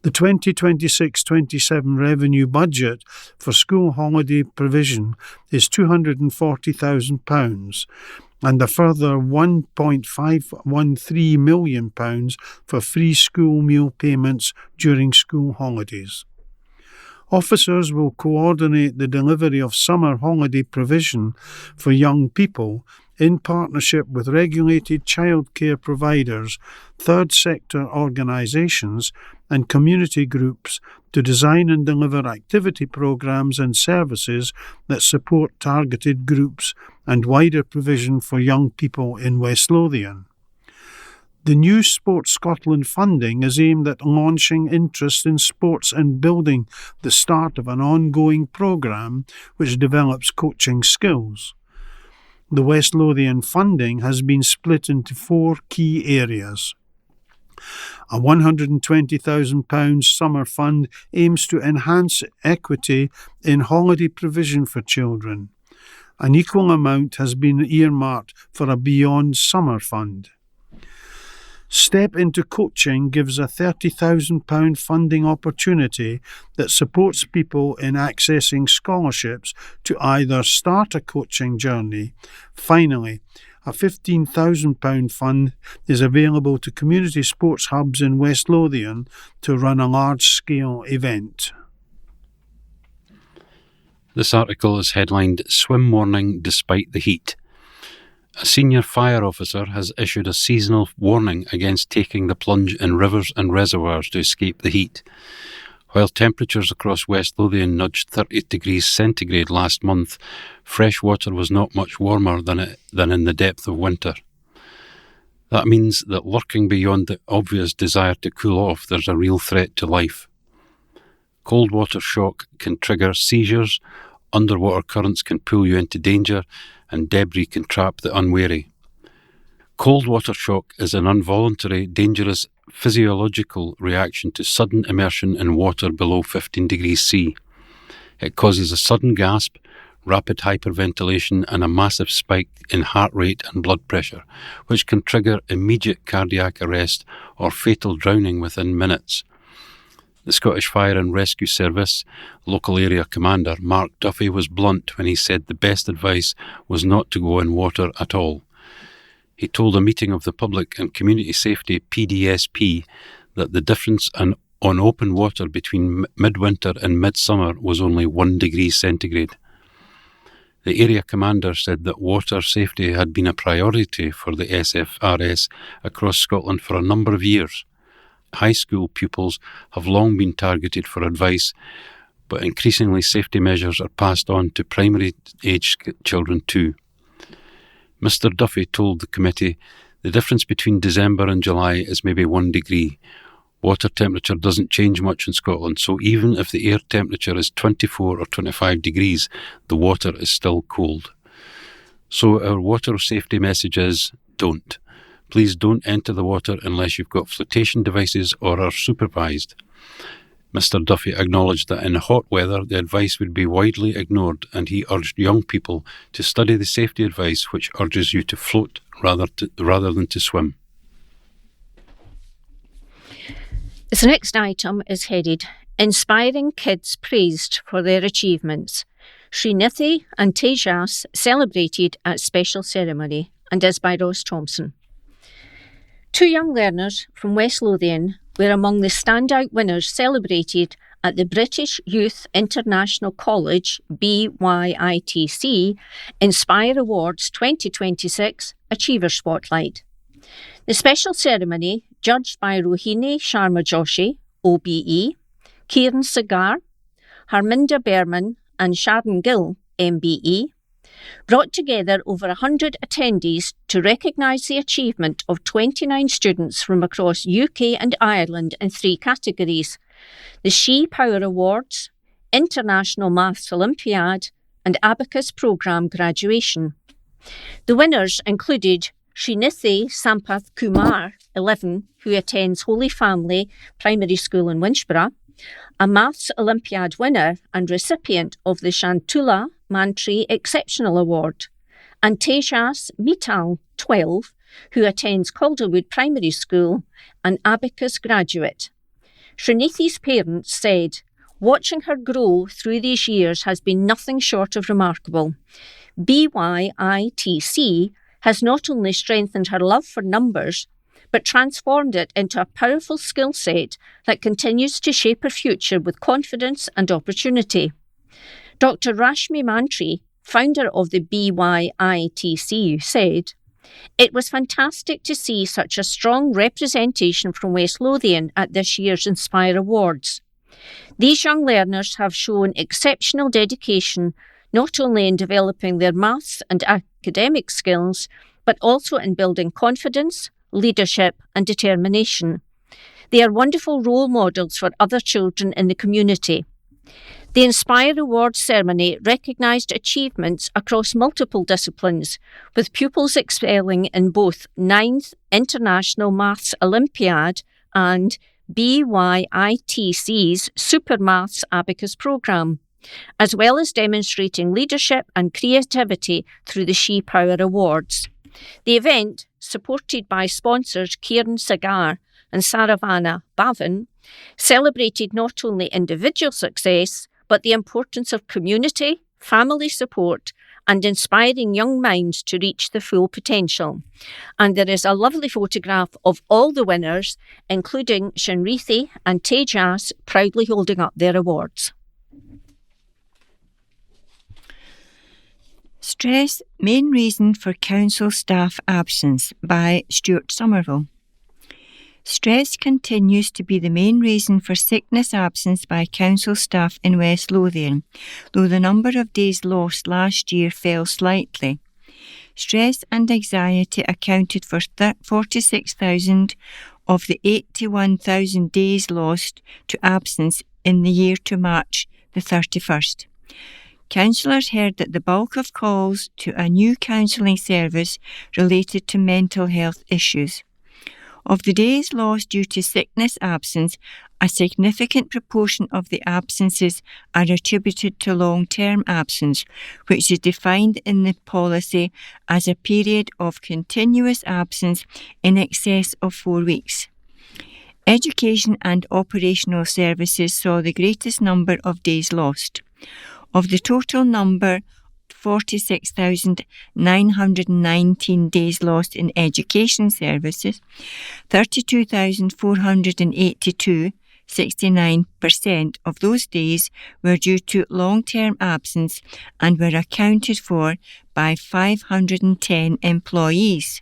Speaker 3: The 2026-27 revenue budget for school holiday provision is £240,000 and a further £1.513 million for free school meal payments during school holidays. Officers will coordinate the delivery of summer holiday provision for young people in partnership with regulated childcare providers, third sector organisations and community groups to design and deliver activity programmes and services that support targeted groups and wider provision for young people in West Lothian. The new Sport Scotland funding is aimed at launching interest in sports and building the start of an ongoing programme which develops coaching skills. The West Lothian funding has been split into 4 key areas. A £120,000 summer fund aims to enhance equity in holiday provision for children. An equal amount has been earmarked for a Beyond Summer fund. Step Into Coaching gives a £30,000 funding opportunity that supports people in accessing scholarships to either start a coaching journey. Finally, a £15,000 fund is available to community sports hubs in West Lothian to run a large-scale event.
Speaker 4: This article is headlined "Swim Warning Despite the Heat." A senior fire officer has issued a seasonal warning against taking the plunge in rivers and reservoirs to escape the heat. While temperatures across West Lothian nudged 30 degrees centigrade last month, fresh water was not much warmer than in the depth of winter. That means that lurking beyond the obvious desire to cool off, there's a real threat to life. Cold water shock can trigger seizures, underwater currents can pull you into danger, and debris can trap the unwary. Cold water shock is an involuntary, dangerous physiological reaction to sudden immersion in water below 15 degrees C. It causes a sudden gasp, rapid hyperventilation, and a massive spike in heart rate and blood pressure, which can trigger immediate cardiac arrest or fatal drowning within minutes. The Scottish Fire and Rescue Service local area commander Mark Duffy was blunt when he said the best advice was not to go in water at all. He told a meeting of the Public and Community Safety PDSP that the difference on open water between midwinter and midsummer was only 1 degree centigrade. The area commander said that water safety had been a priority for the SFRS across Scotland for a number of years. High school pupils have long been targeted for advice, but increasingly safety measures are passed on to primary-age children too. Mr. Duffy told the committee, "The difference between December and July is maybe 1 degree. Water temperature doesn't change much in Scotland, so even if the air temperature is 24 or 25 degrees, the water is still cold." So our water safety message is, don't. Please don't enter the water unless you've got flotation devices or are supervised. Mr. Duffy acknowledged that in hot weather the advice would be widely ignored, and he urged young people to study the safety advice which urges you to float rather than to swim.
Speaker 1: This next item is headed "Inspiring Kids Praised for Their Achievements." Srinithi and Tejas celebrated at special ceremony, and is by Ross Thompson. 2 young learners from West Lothian were among the standout winners celebrated at the British Youth International College BYITC Inspire Awards 2026 Achiever Spotlight. The special ceremony, judged by Rohini Sharma Joshi, OBE, Kearan Sagar, Harminder Berman and Sharon Gill, MBE, brought together over 100 attendees to recognise the achievement of 29 students from across UK and Ireland in 3 categories: the She Power Awards, International Maths Olympiad, and Abacus Programme graduation. The winners included Srinithi Sampath Kumar, 11, who attends Holy Family Primary School in Winchborough, a Maths Olympiad winner and recipient of the Shantula Mantri Exceptional Award, and Tejas Mittal, 12, who attends Calderwood Primary School, an Abacus graduate. Srinithi's parents said, "Watching her grow through these years has been nothing short of remarkable. BYITC has not only strengthened her love for numbers, but transformed it into a powerful skill set that continues to shape her future with confidence and opportunity." Dr. Rashmi Mantri, founder of the BYITC, said, "It was fantastic to see such a strong representation from West Lothian at this year's Inspire Awards. These young learners have shown exceptional dedication not only in developing their maths and academic skills, but also in building confidence, leadership and determination. They are wonderful role models for other children in the community." The Inspire Awards ceremony recognised achievements across multiple disciplines, with pupils excelling in both 9th International Maths Olympiad and BYITC's Super Maths Abacus programme, as well as demonstrating leadership and creativity through the She Power Awards. The event, supported by sponsors Kearan Sagar and Saravana Bhavan, celebrated not only individual success, but the importance of community, family support, and inspiring young minds to reach their full potential. And there is a lovely photograph of all the winners, including Srinrithi and Tejas, proudly holding up their awards.
Speaker 2: Stress, main reason for council staff absence, by Stuart Somerville. Stress continues to be the main reason for sickness absence by council staff in West Lothian, though the number of days lost last year fell slightly. Stress and anxiety accounted for 46,000 of the 81,000 days lost to absence in the year to March the 31st. Councillors heard that the bulk of calls to a new counselling service related to mental health issues. Of the days lost due to sickness absence, a significant proportion of the absences are attributed to long-term absence, which is defined in the policy as a period of continuous absence in excess of 4 weeks. Education and operational services saw the greatest number of days lost. Of the total number, 46,919 days lost in education services, 32,482, 69% of those days were due to long-term absence and were accounted for by 510 employees.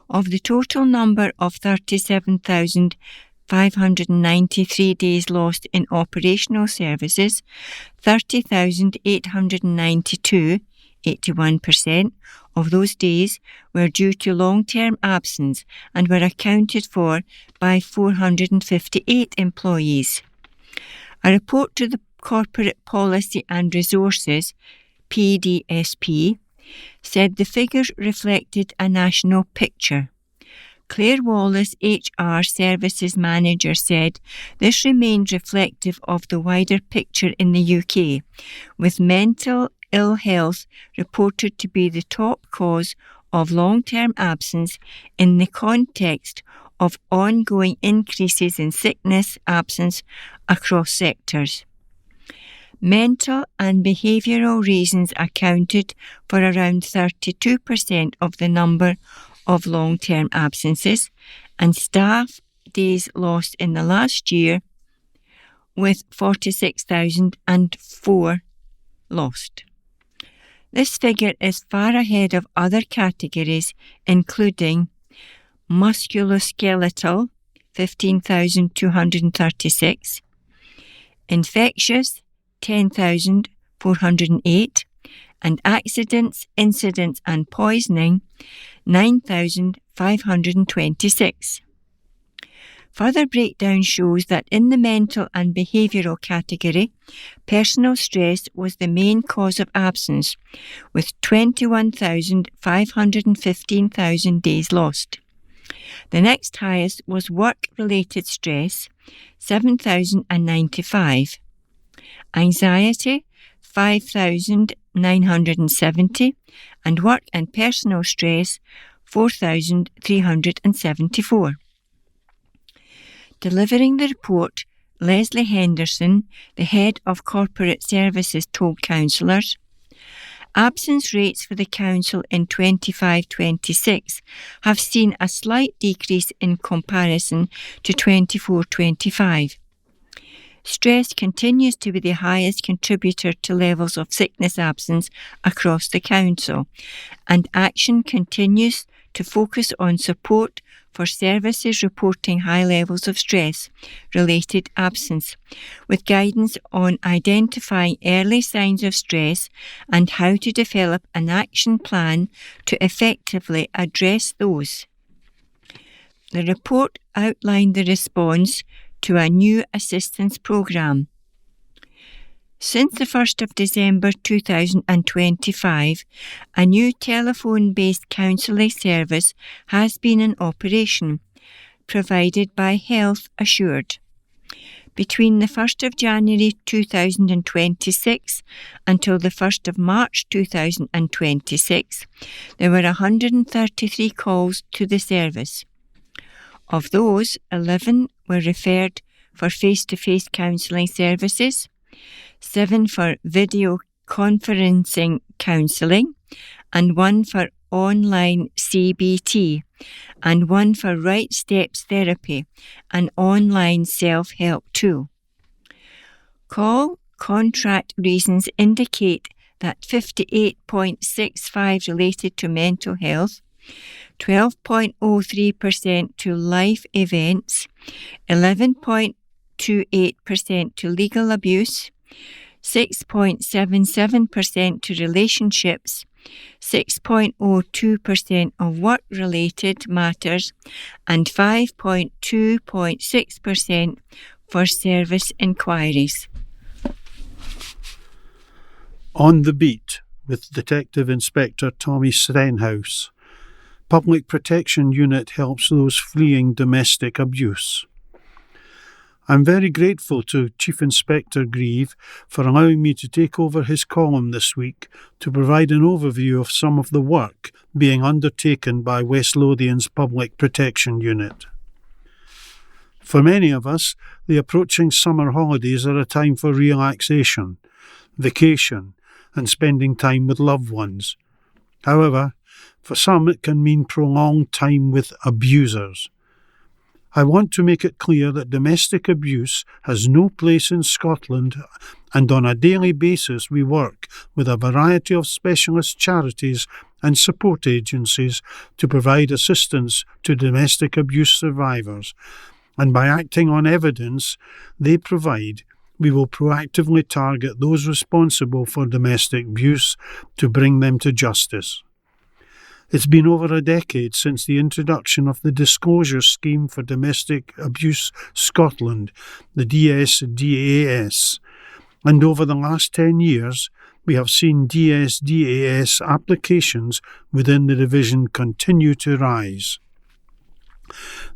Speaker 2: Of the total number of 37,593 days lost in operational services, 30,892, 81% of those days were due to long-term absence and were accounted for by 458 employees. A report to the Corporate Policy and Resources, PDSP, said the figures reflected a national picture. Claire Wallace, HR Services Manager, said this remained reflective of the wider picture in the UK, with mental ill health reported to be the top cause of long-term absence in the context of ongoing increases in sickness absence across sectors. Mental and behavioural reasons accounted for around 32% of the number of long-term absences, and staff days lost in the last year, with 46,004 lost. This figure is far ahead of other categories, including musculoskeletal, 15,236, infectious, 10,408, and accidents, incidents and poisoning, 9,526. Further breakdown shows that in the mental and behavioural category, personal stress was the main cause of absence, with 21,515 days lost. The next highest was work-related stress, 7,095. Anxiety, 5,970, and work and personal stress, 4,374. Delivering the report, Leslie Henderson, the head of corporate services, told councillors, absence rates for the council in 25-26 have seen a slight decrease in comparison to 24-25. Stress continues to be the highest contributor to levels of sickness absence across the council, and action continues to focus on support for services reporting high levels of stress-related absence, with guidance on identifying early signs of stress and how to develop an action plan to effectively address those. The report outlined the response to a new assistance programme. Since the 1st of December 2025, a new telephone-based counselling service has been in operation, provided by Health Assured. Between the 1st of January 2026 until the 1st of March 2026, there were 133 calls to the service. Of those, 11 were referred for face-to-face counselling services, 7 for video conferencing counselling, and 1 for online CBT, and 1 for Right Steps Therapy, an online self-help tool. Call contract reasons indicate that 58.65 related to mental health, 12.03% to life events, 11.28% to legal abuse, 6.77% to relationships, 6.02% of work-related matters, and 5.6% for service inquiries.
Speaker 3: On the beat with Detective Inspector Tommy Stenhouse. Public Protection Unit helps those fleeing domestic abuse. I'm very grateful to Chief Inspector Grieve for allowing me to take over his column this week to provide an overview of some of the work being undertaken by West Lothian's Public Protection Unit. For many of us, the approaching summer holidays are a time for relaxation, vacation, and spending time with loved ones. However, for some it can mean prolonged time with abusers. I want to make it clear that domestic abuse has no place in Scotland, and on a daily basis we work with a variety of specialist charities and support agencies to provide assistance to domestic abuse survivors, and by acting on evidence they provide, we will proactively target those responsible for domestic abuse to bring them to justice. It's been over a decade since the introduction of the Disclosure Scheme for Domestic Abuse Scotland, the DSDAS, and over the last 10 years we have seen DSDAS applications within the division continue to rise.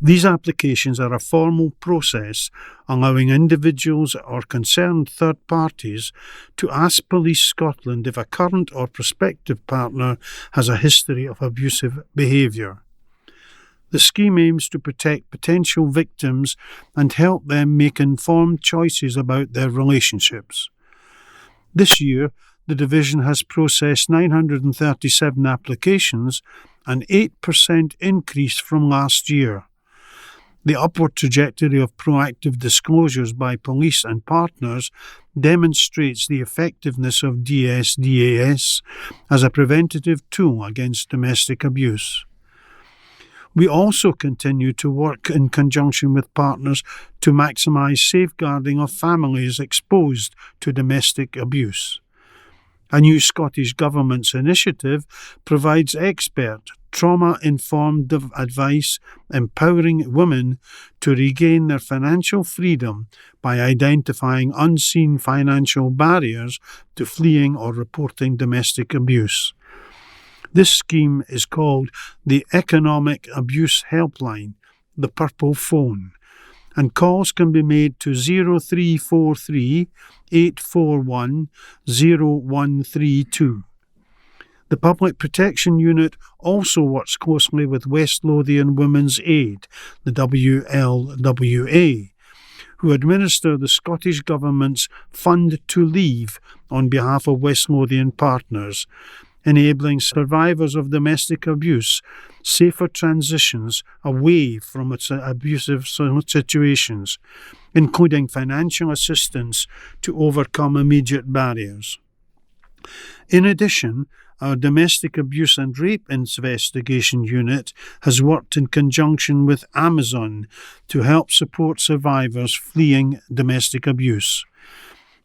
Speaker 3: These applications are a formal process allowing individuals or concerned third parties to ask Police Scotland if a current or prospective partner has a history of abusive behaviour. The scheme aims to protect potential victims and help them make informed choices about their relationships. This year, the division has processed 937 applications, an 8% increase from last year. The upward trajectory of proactive disclosures by police and partners demonstrates the effectiveness of DSDAS as a preventative tool against domestic abuse. We also continue to work in conjunction with partners to maximise safeguarding of families exposed to domestic abuse. A new Scottish Government's initiative provides expert, trauma-informed advice empowering women to regain their financial freedom by identifying unseen financial barriers to fleeing or reporting domestic abuse. This scheme is called the Economic Abuse Helpline, the Purple Phone, and calls can be made to 0343 841 0132. The Public Protection Unit also works closely with West Lothian Women's Aid, the WLWA, who administer the Scottish Government's Fund to Leave on behalf of West Lothian partners, enabling survivors of domestic abuse safer transitions away from its abusive situations, including financial assistance to overcome immediate barriers. In addition, our Domestic Abuse and Rape Investigation Unit has worked in conjunction with Amazon to help support survivors fleeing domestic abuse.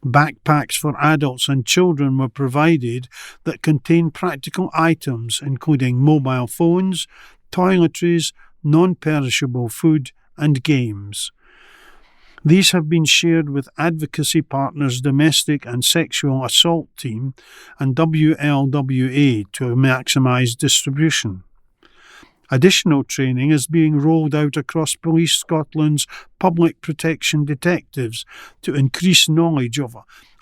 Speaker 3: Backpacks for adults and children were provided that contain practical items including mobile phones, toiletries, non-perishable food and games. These have been shared with advocacy partners Domestic and Sexual Assault Team and WLWA to maximise distribution. Additional training is being rolled out across Police Scotland's public protection detectives to increase knowledge of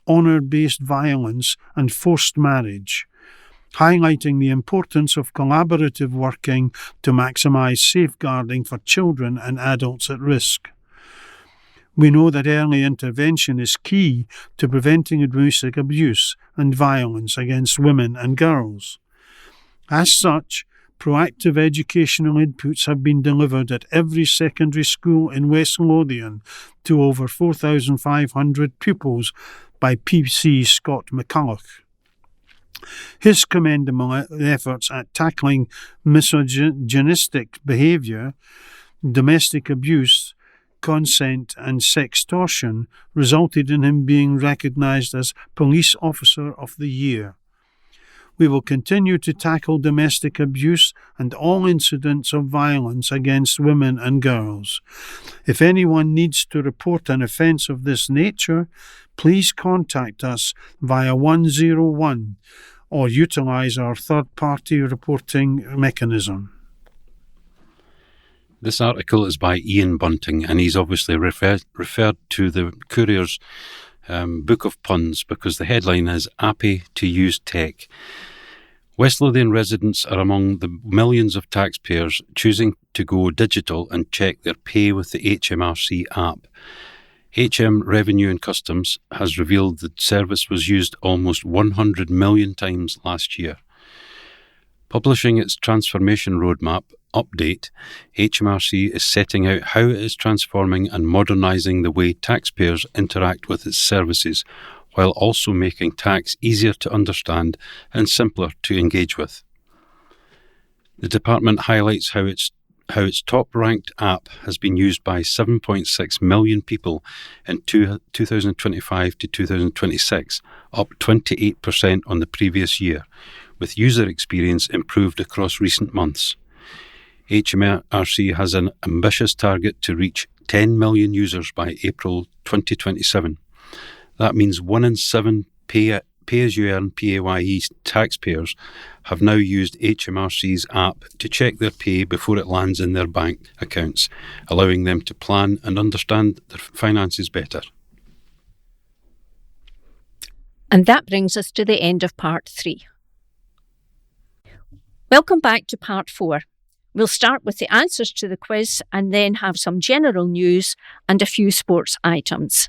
Speaker 3: honour-based violence and forced marriage, highlighting the importance of collaborative working to maximise safeguarding for children and adults at risk. We know that early intervention is key to preventing domestic abuse and violence against women and girls. As such, proactive educational inputs have been delivered at every secondary school in West Lothian to over 4,500 pupils by PC Scott McCulloch. His commendable efforts at tackling misogynistic behaviour, domestic abuse, consent and sextortion resulted in him being recognised as Police Officer of the Year. We will continue to tackle domestic abuse and all incidents of violence against women and girls. If anyone needs to report an offence of this nature, please contact us via 101 or utilise our third-party reporting mechanism.
Speaker 4: This article is by Ian Bunting, and he's obviously referred to the Courier's book of puns because the headline is "Happy to Use Tech." West Lothian residents are among the millions of taxpayers choosing to go digital and check their pay with the HMRC app. HM Revenue and Customs has revealed the service was used almost 100 million times last year. Publishing its transformation roadmap update, HMRC is setting out how it is transforming and modernising the way taxpayers interact with its services, while also making tax easier to understand and simpler to engage with. The department highlights how its top-ranked app has been used by 7.6 million people in 2025 to 2026, up 28% on the previous year, with user experience improved across recent months. HMRC has an ambitious target to reach 10 million users by April 2027. That means 1 in 7 pay-as-you-earn PAYE taxpayers have now used HMRC's app to check their pay before it lands in their bank accounts, allowing them to plan and understand their finances better.
Speaker 1: And that brings us to the end of Part 3. Welcome back to Part 4. We'll start with the answers to the quiz and then have some general news and a few sports items.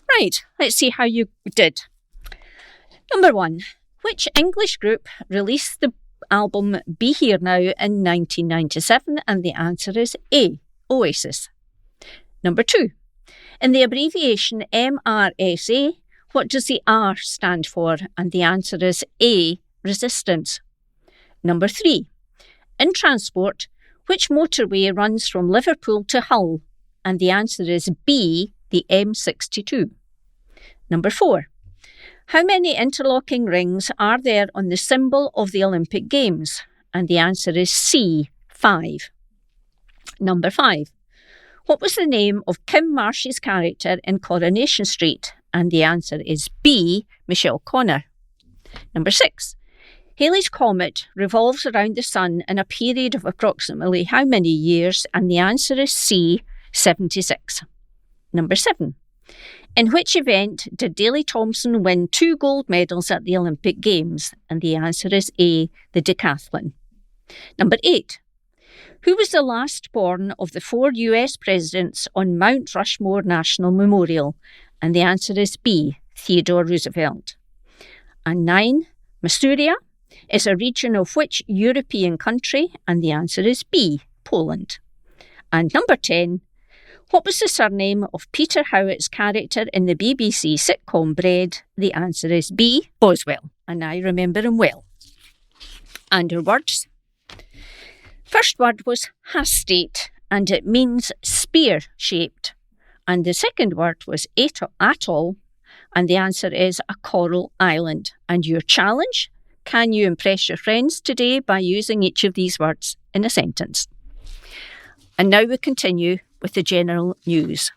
Speaker 1: Right, let's see how you did. Number 1. Which English group released the album Be Here Now in 1997? And the answer is A, Oasis. Number 2. In the abbreviation MRSA, what does the R stand for? And the answer is A, Resistance. Number 3. In transport, which motorway runs from Liverpool to Hull? And the answer is B, the M62. Number 4. How many interlocking rings are there on the symbol of the Olympic Games? And the answer is C, 5. Number 5. What was the name of Kim Marsh's character in Coronation Street? And the answer is B, Michelle Connor. Number 6. Halley's Comet revolves around the Sun in a period of approximately how many years? And the answer is C, 76. Number 7. In which event did Daley Thompson win 2 gold medals at the Olympic Games? And the answer is A, the decathlon. Number 8. Who was the last born of the 4 US presidents on Mount Rushmore National Memorial? And the answer is B, Theodore Roosevelt. And 9. Masuria is a region of which European country? And the answer is B, Poland. And number 10. What was the surname of Peter Howitt's character in the BBC sitcom Bread? The answer is B, Boswell, and I remember him well. And our words. First word was hastate, and it means spear-shaped. And the second word was atoll, and the answer is a coral island. And your challenge? Can you impress your friends today by using each of these words in a sentence? And now we continue with the general news.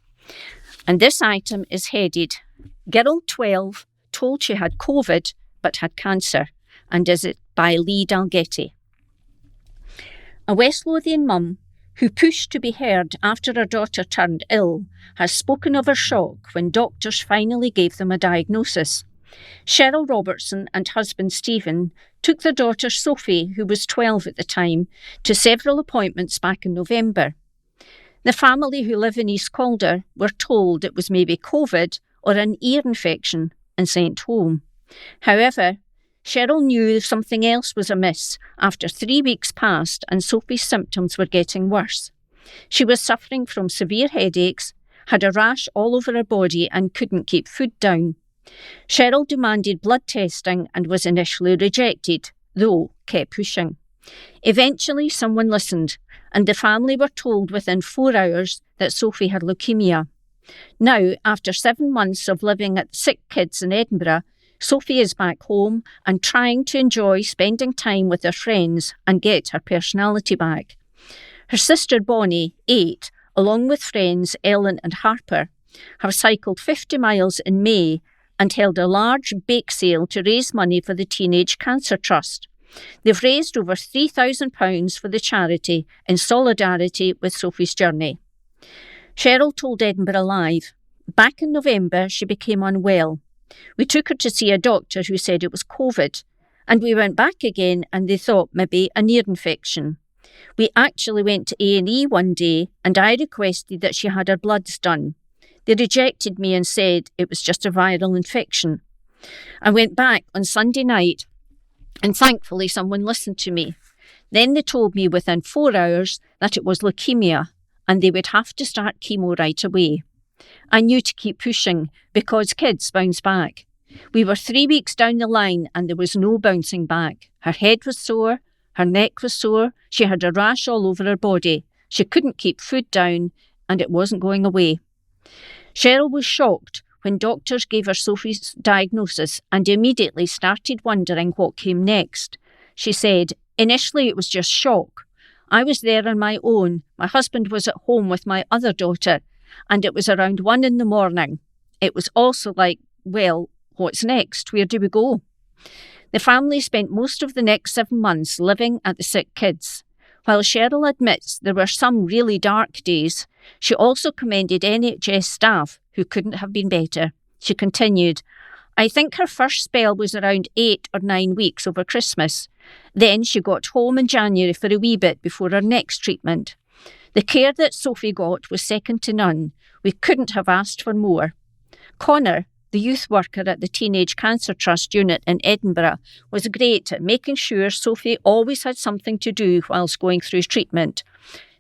Speaker 1: And this item is headed, Girl 12 told she had COVID but had cancer, and is it by Lee Dalgetty. A West Lothian mum who pushed to be heard after her daughter turned ill has spoken of her shock when doctors finally gave them a diagnosis. Cheryl Robertson and husband Stephen took their daughter Sophie, who was 12 at the time, to several appointments back in November. The family who live in East Calder were told it was maybe COVID or an ear infection and sent home. However, Cheryl knew something else was amiss after 3 weeks passed and Sophie's symptoms were getting worse. She was suffering from severe headaches, had a rash all over her body and couldn't keep food down. Cheryl demanded blood testing and was initially rejected, though kept pushing. Eventually someone listened, and the family were told within 4 hours that Sophie had leukemia. Now, after 7 months of living at Sick Kids in Edinburgh, Sophie is back home and trying to enjoy spending time with her friends and get her personality back. Her sister Bonnie, 8, along with friends Ellen and Harper, have cycled 50 miles in May and held a large bake sale to raise money for the Teenage Cancer Trust. They've raised over £3,000 for the charity in solidarity with Sophie's journey. Cheryl told Edinburgh Live, back in November she became unwell. We took her to see a doctor who said it was COVID, and we went back again and they thought maybe an ear infection. We actually went to A&E one day and I requested that she had her bloods done. They rejected me and said it was just a viral infection. I went back on Sunday night and thankfully someone listened to me. Then they told me within 4 hours that it was leukemia and they would have to start chemo right away. I knew to keep pushing because kids bounce back. We were 3 weeks down the line and there was no bouncing back. Her head was sore, her neck was sore, she had a rash all over her body. She couldn't keep food down and it wasn't going away. Cheryl was shocked when doctors gave her Sophie's diagnosis and immediately started wondering what came next. She said, initially it was just shock. I was there on my own. My husband was at home with my other daughter and it was around 1 a.m. It was also like, well, what's next? Where do we go? The family spent most of the next 7 months living at the Sick Kids. While Cheryl admits there were some really dark days, she also commended NHS staff who couldn't have been better. She continued, I think her first spell was around 8 or 9 weeks over Christmas. Then she got home in January for a wee bit before her next treatment. The care that Sophie got was second to none. We couldn't have asked for more. Connor, the youth worker at the Teenage Cancer Trust unit in Edinburgh, was great at making sure Sophie always had something to do whilst going through treatment.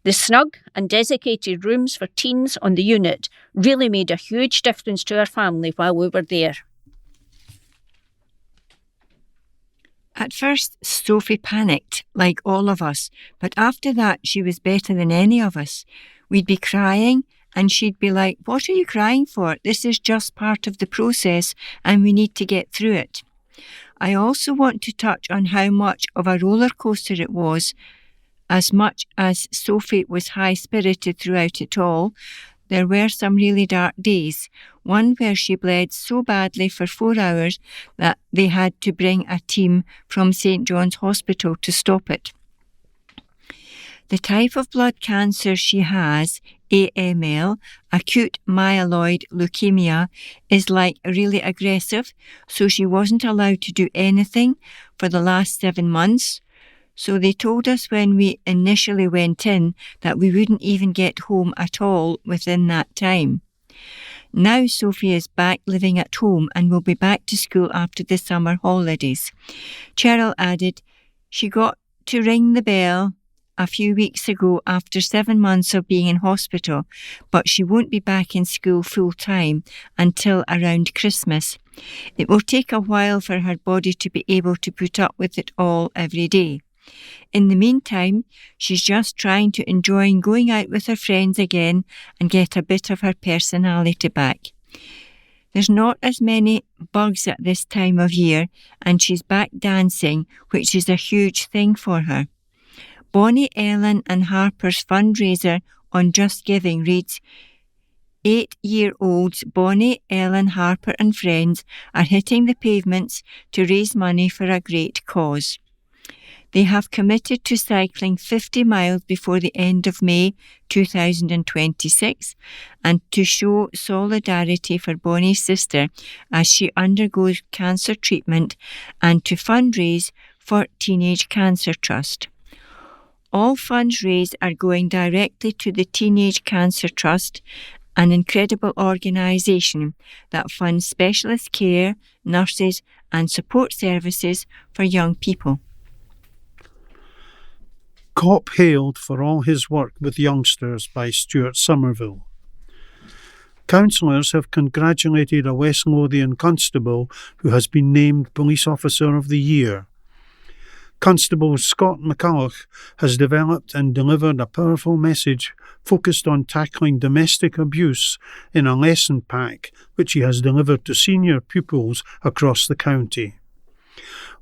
Speaker 1: The snug and dedicated rooms for teens on the unit really made a huge difference to our family while we were there.
Speaker 2: At first, Sophie panicked, like all of us, but after that she was better than any of us. We'd be crying And she'd be like, "What are you crying for? This is just part of the process and we need to get through it." I also want to touch on how much of a roller coaster it was. As much as Sophie was high-spirited throughout it all, there were some really dark days, one where she bled so badly for 4 hours that they had to bring a team from St John's Hospital to stop it. The type of blood cancer she has, AML, acute myeloid leukemia, is really aggressive, so she wasn't allowed to do anything for the last 7 months. So they told us when we initially went in that we wouldn't even get home at all within that time. Now Sophie is back living at home and will be back to school after the summer holidays. Cheryl added, "She got to ring the bell a few weeks ago after 7 months of being in hospital, but she won't be back in school full-time until around Christmas. It will take a while for her body to be able to put up with it all every day. In the meantime, she's just trying to enjoy going out with her friends again and get a bit of her personality back. There's not as many bugs at this time of year, and she's back dancing, which is a huge thing for her." Bonnie, Ellen and Harper's fundraiser on Just Giving reads, 8-year-olds Bonnie, Ellen, Harper and friends are hitting the pavements to raise money for a great cause. They have committed to cycling 50 miles before the end of May 2026 and to show solidarity for Bonnie's sister as she undergoes cancer treatment and to fundraise for Teenage Cancer Trust. All funds raised are going directly to the Teenage Cancer Trust, an incredible organisation that funds specialist care, nurses and support services for young people.
Speaker 3: Cop hailed for all his work with youngsters by Stuart Somerville. Councillors have congratulated a West Lothian constable who has been named Police Officer of the Year. Constable Scott McCulloch has developed and delivered a powerful message focused on tackling domestic abuse in a lesson pack which he has delivered to senior pupils across the county.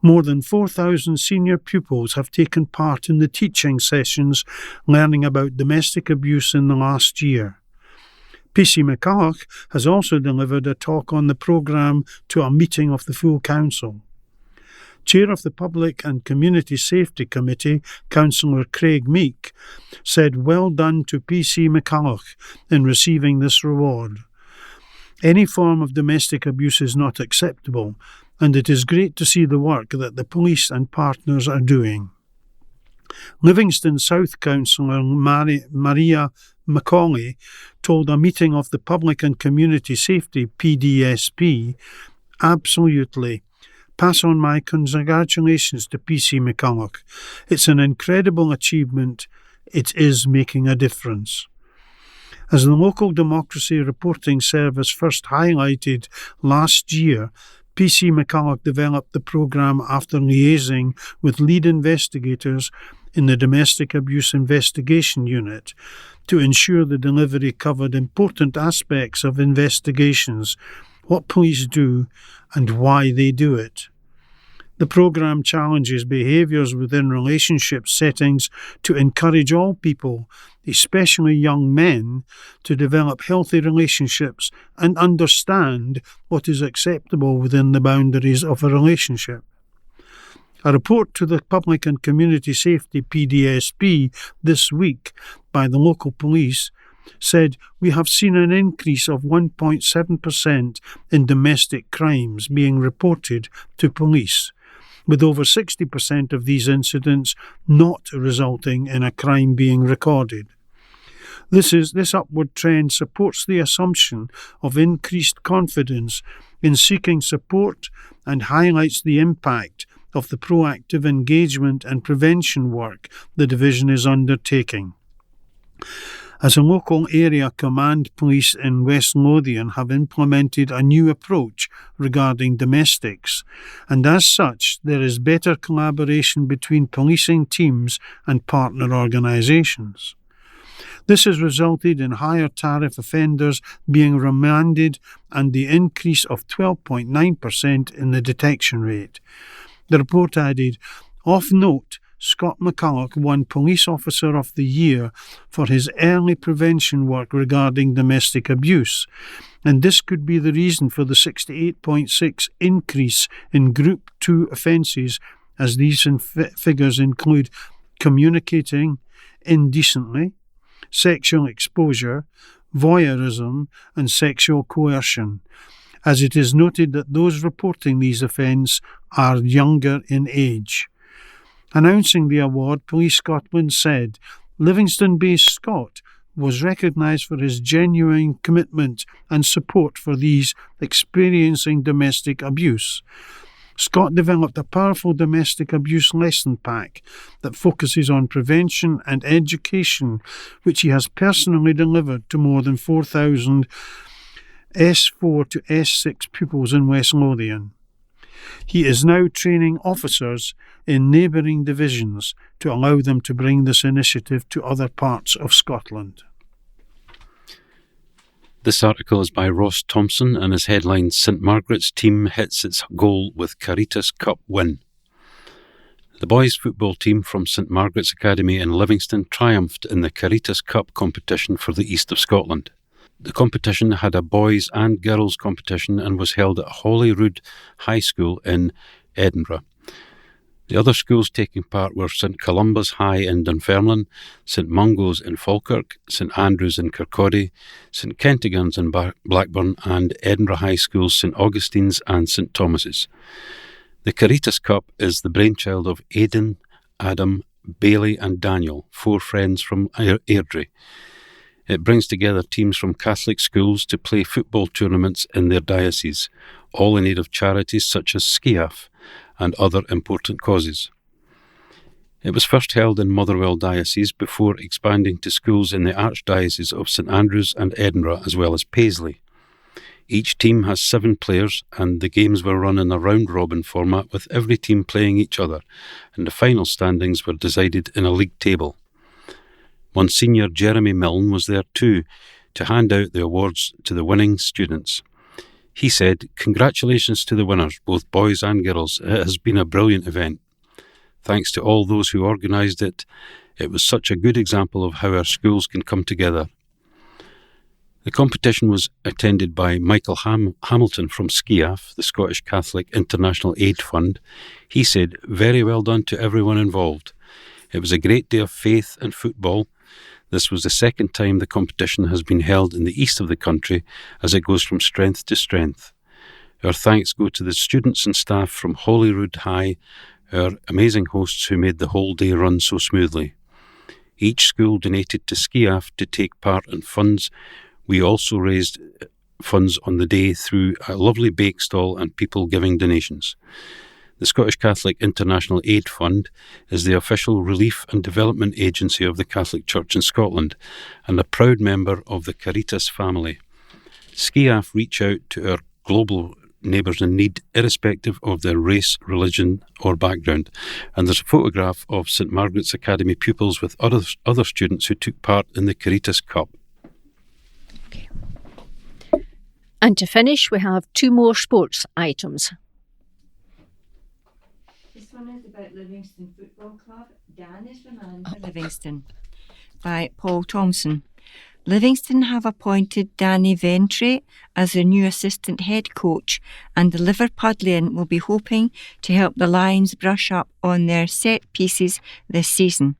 Speaker 3: More than 4,000 senior pupils have taken part in the teaching sessions learning about domestic abuse in the last year. PC McCulloch has also delivered a talk on the programme to a meeting of the full council. Chair of the Public and Community Safety Committee, Councillor Craig Meek, said well done to PC McCulloch in receiving this reward. Any form of domestic abuse is not acceptable, and it is great to see the work that the police and partners are doing. Livingston South Councillor Maria Macaulay told a meeting of the Public and Community Safety PDSP, "Absolutely. Pass on my congratulations to PC McCulloch. It's an incredible achievement. It is making a difference." As the Local Democracy Reporting Service first highlighted last year, PC McCulloch developed the programme after liaising with lead investigators in the Domestic Abuse Investigation Unit to ensure the delivery covered important aspects of investigations, what police do and why they do it. The programme challenges behaviours within relationship settings to encourage all people, especially young men, to develop healthy relationships and understand what is acceptable within the boundaries of a relationship. A report to the Public and Community Safety PDSP this week by the local police said we have seen an increase of 1.7% in domestic crimes being reported to police, with over 60% of these incidents not resulting in a crime being recorded. This upward trend supports the assumption of increased confidence in seeking support and highlights the impact of the proactive engagement and prevention work the division is undertaking. As a local area command, police in West Lothian have implemented a new approach regarding domestics, and as such there is better collaboration between policing teams and partner organisations. This has resulted in higher tariff offenders being remanded and the increase of 12.9% in the detection rate. The report added, "Of note, Scott McCulloch won Police Officer of the Year for his early prevention work regarding domestic abuse, and this could be the reason for the 68.6 increase in Group 2 offences, as these figures include communicating indecently, sexual exposure, voyeurism and sexual coercion, as it is noted that those reporting these offences are younger in age." Announcing the award, Police Scotland said, "Livingston-based Scott was recognised for his genuine commitment and support for these experiencing domestic abuse. Scott developed a powerful domestic abuse lesson pack that focuses on prevention and education, which he has personally delivered to more than 4,000 S4 to S6 pupils in West Lothian. He is now training officers in neighbouring divisions to allow them to bring this initiative to other parts of Scotland."
Speaker 4: This article is by Ross Thompson and is headlined "St Margaret's team hits its goal with Caritas Cup win." The boys' football team from St Margaret's Academy in Livingston triumphed in the Caritas Cup competition for the East of Scotland. The competition had a boys' and girls' competition and was held at Holyrood High School in Edinburgh. The other schools taking part were St Columba's High in Dunfermline, St Mungo's in Falkirk, St Andrews in Kirkcaldy, St Kentigern's in Blackburn and Edinburgh High School's St Augustine's and St Thomas's. The Caritas Cup is the brainchild of Aidan, Adam, Bailey and Daniel, 4 friends from Airdrie. It brings together teams from Catholic schools to play football tournaments in their diocese, all in aid of charities such as Skiaf and other important causes. It was first held in Motherwell Diocese before expanding to schools in the Archdiocese of St Andrews and Edinburgh as well as Paisley. Each team has 7 players and the games were run in a round-robin format with every team playing each other, and the final standings were decided in a league table. Monsignor Jeremy Milne was there too to hand out the awards to the winning students. He said, "Congratulations to the winners, both boys and girls. It has been a brilliant event. Thanks to all those who organised it. It was such a good example of how our schools can come together." The competition was attended by Michael Hamilton from Skiaf, the Scottish Catholic International Aid Fund. He said, "Very well done to everyone involved. It was a great day of faith and football. This was the second time the competition has been held in the east of the country as it goes from strength to strength. Our thanks go to the students and staff from Holyrood High, our amazing hosts who made the whole day run so smoothly. Each school donated to Skiaf to take part in funds. We also raised funds on the day through a lovely bake stall and people giving donations. The Scottish Catholic International Aid Fund is the official relief and development agency of the Catholic Church in Scotland and a proud member of the Caritas family. Skiaf reach out to our global neighbours in need, irrespective of their race, religion or background. And there's a photograph of St Margaret's Academy pupils with other students who took part in the Caritas Cup.
Speaker 1: Okay. And to finish, we have 2 more sports items.
Speaker 2: This one is about Livingston Football Club. Dan is remand for Livingston, by Paul Thompson. Livingston have appointed Danny Ventry as their new assistant head coach, and the Liverpudlian will be hoping to help the Lions brush up on their set pieces this season.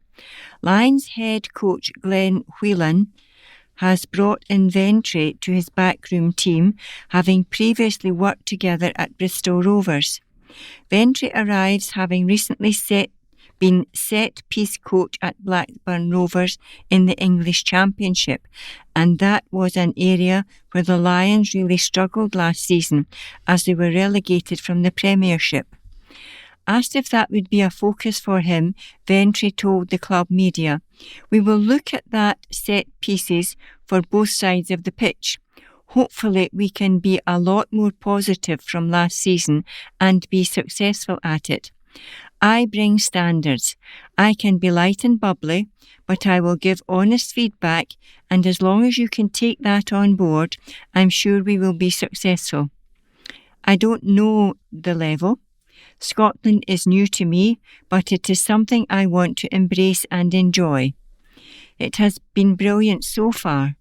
Speaker 2: Lions head coach Glenn Whelan has brought in Ventry to his backroom team, having previously worked together at Bristol Rovers. Ventry arrives having recently been set-piece coach at Blackburn Rovers in the English Championship, and that was an area where the Lions really struggled last season as they were relegated from the Premiership. Asked if that would be a focus for him, Ventry told the club media, "We will look at that set pieces for both sides of the pitch. Hopefully we can be a lot more positive from last season and be successful at it. I bring standards. I can be light and bubbly, but I will give honest feedback, and as long as you can take that on board, I'm sure we will be successful. I don't know the level. Scotland is new to me, but it is something I want to embrace and enjoy. It has been brilliant so far.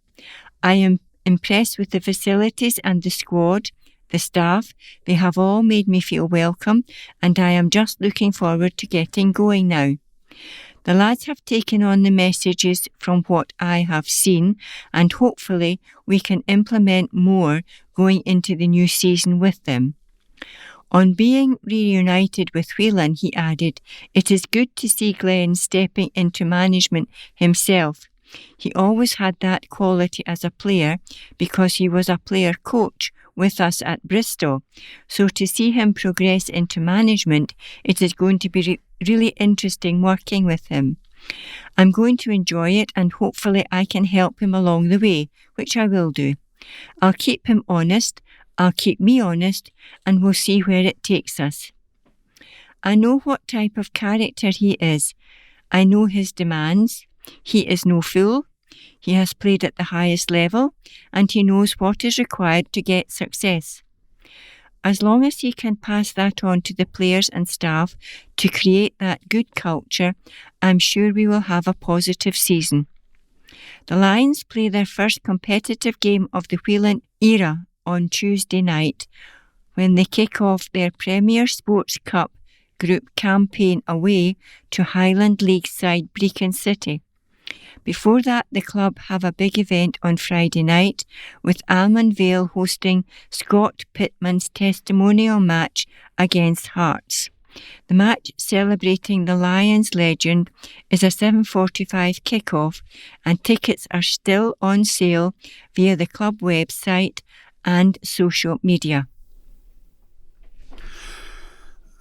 Speaker 2: I am impressed with the facilities and the squad, the staff. They have all made me feel welcome, and I am just looking forward to getting going now. The lads have taken on the messages from what I have seen, and hopefully we can implement more going into the new season with them. On being reunited with Whelan, he added, it is good to see Glenn stepping into management himself. He always had that quality as a player because he was a player coach with us at Bristol. So to see him progress into management, it is going to be really interesting working with him. I'm going to enjoy it, and hopefully I can help him along the way, which I will do. I'll keep him honest, I'll keep me honest, and we'll see where it takes us. I know what type of character he is. I know his demands. He is no fool. He has played at the highest level, and he knows what is required to get success. As long as he can pass that on to the players and staff to create that good culture, I'm sure we will have a positive season. The Lions play their first competitive game of the Whelan era on Tuesday night when they kick off their Premier Sports Cup group campaign away to Highland League side Brecon City. Before that, the club have a big event on Friday night with Almond Vale hosting Scott Pittman's testimonial match against Hearts. The match celebrating the Lions legend is a 7:45 kick-off, and tickets are still on sale via the club website and social media.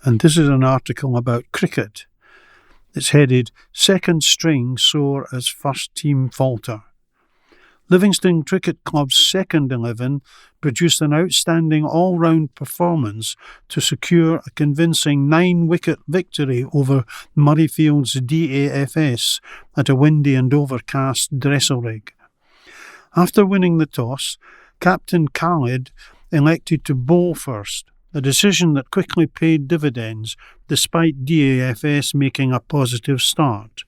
Speaker 3: And this is an article about cricket. It's headed, Second String Sore as First Team Falter. Livingston Cricket Club's second 11 produced an outstanding all-round performance to secure a convincing 9-wicket victory over Murrayfield's DAFS at a windy and overcast Dresselrig. After winning the toss, Captain Khalid elected to bowl first, a decision that quickly paid dividends despite DAFS making a positive start.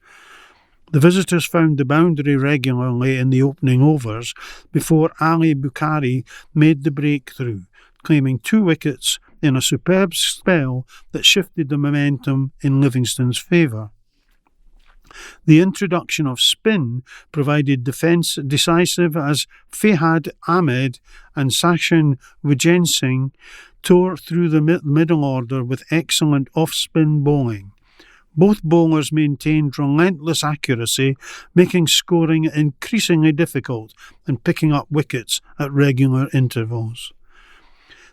Speaker 3: The visitors found the boundary regularly in the opening overs before Ali Bukhari made the breakthrough, claiming 2 wickets in a superb spell that shifted the momentum in Livingston's favour. The introduction of spin provided defence decisive as Fahad Ahmed and Sachin Vijayensingh tore through the middle order with excellent off-spin bowling. Both bowlers maintained relentless accuracy, making scoring increasingly difficult and picking up wickets at regular intervals.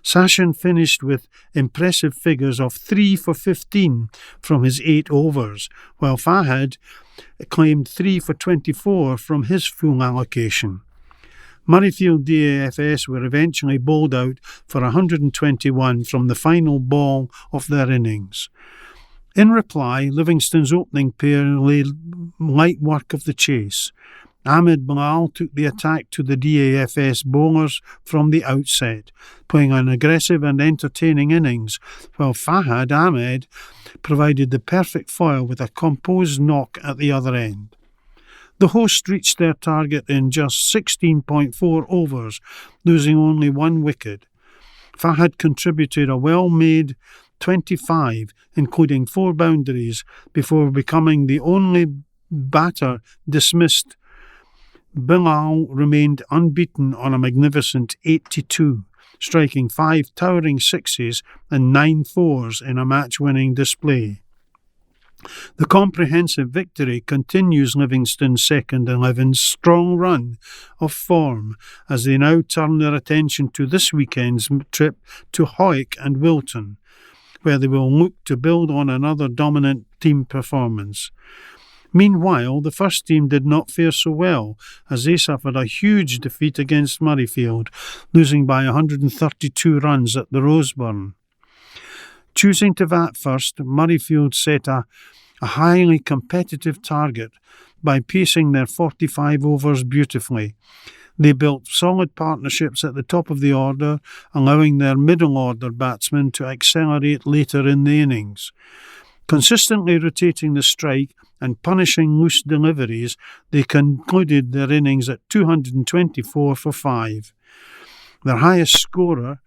Speaker 3: Sachin finished with impressive figures of 3 for 15 from his 8 overs, while Fahad claimed 3 for 24 from his full allocation. Murrayfield DAFS were eventually bowled out for 121 from the final ball of their innings. In reply, Livingston's opening pair laid light work of the chase. Ahmed Bilal took the attack to the DAFS bowlers from the outset, playing an aggressive and entertaining innings, while Fahad Ahmed provided the perfect foil with a composed knock at the other end. The hosts reached their target in just 16.4 overs, losing only 1 wicket. Fahad contributed a well-made 25, including 4 boundaries, before becoming the only batter dismissed. Bilal remained unbeaten on a magnificent 82, striking 5 towering sixes and 9 fours in a match-winning display. The comprehensive victory continues Livingston's second 11's strong run of form as they now turn their attention to this weekend's trip to Hawick and Wilton, where they will look to build on another dominant team performance. Meanwhile, the first team did not fare so well as they suffered a huge defeat against Murrayfield, losing by 132 runs at the Roseburn. Choosing to bat first, Murrayfield set a highly competitive target by pacing their 45 overs beautifully. They built solid partnerships at the top of the order, allowing their middle-order batsmen to accelerate later in the innings. Consistently rotating the strike and punishing loose deliveries, they concluded their innings at 224 for 5. Their highest scorer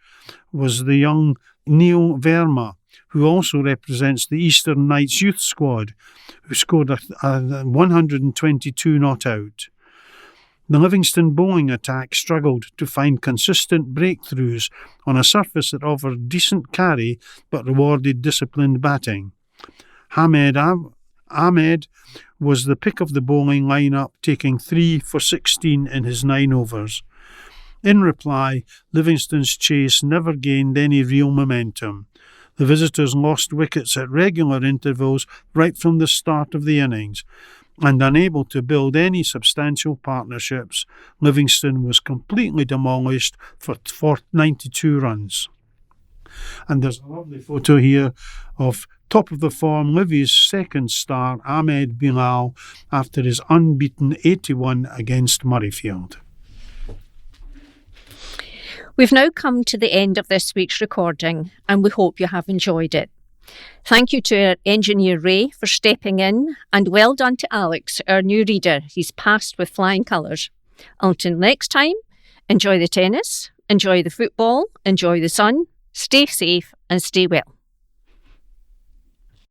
Speaker 3: was the young Neil Verma, who also represents the Eastern Knights youth squad, who scored a 122 not out. The Livingston bowling attack struggled to find consistent breakthroughs on a surface that offered decent carry but rewarded disciplined batting. Ahmed was the pick of the bowling line-up, taking 3 for 16 in his 9 overs. In reply, Livingston's chase never gained any real momentum. The visitors lost wickets at regular intervals right from the start of the innings, and unable to build any substantial partnerships, Livingston was completely demolished for 92 runs. And there's a lovely photo here of top of the form Livy's second star, Ahmed Bilal, after his unbeaten 81 against Murrayfield.
Speaker 1: We've now come to the end of this week's recording, and we hope you have enjoyed it. Thank you to our engineer Ray for stepping in, and well done to Alex, our new reader. He's passed with flying colours. Until next time, enjoy the tennis, enjoy the football, enjoy the sun, stay safe and stay well.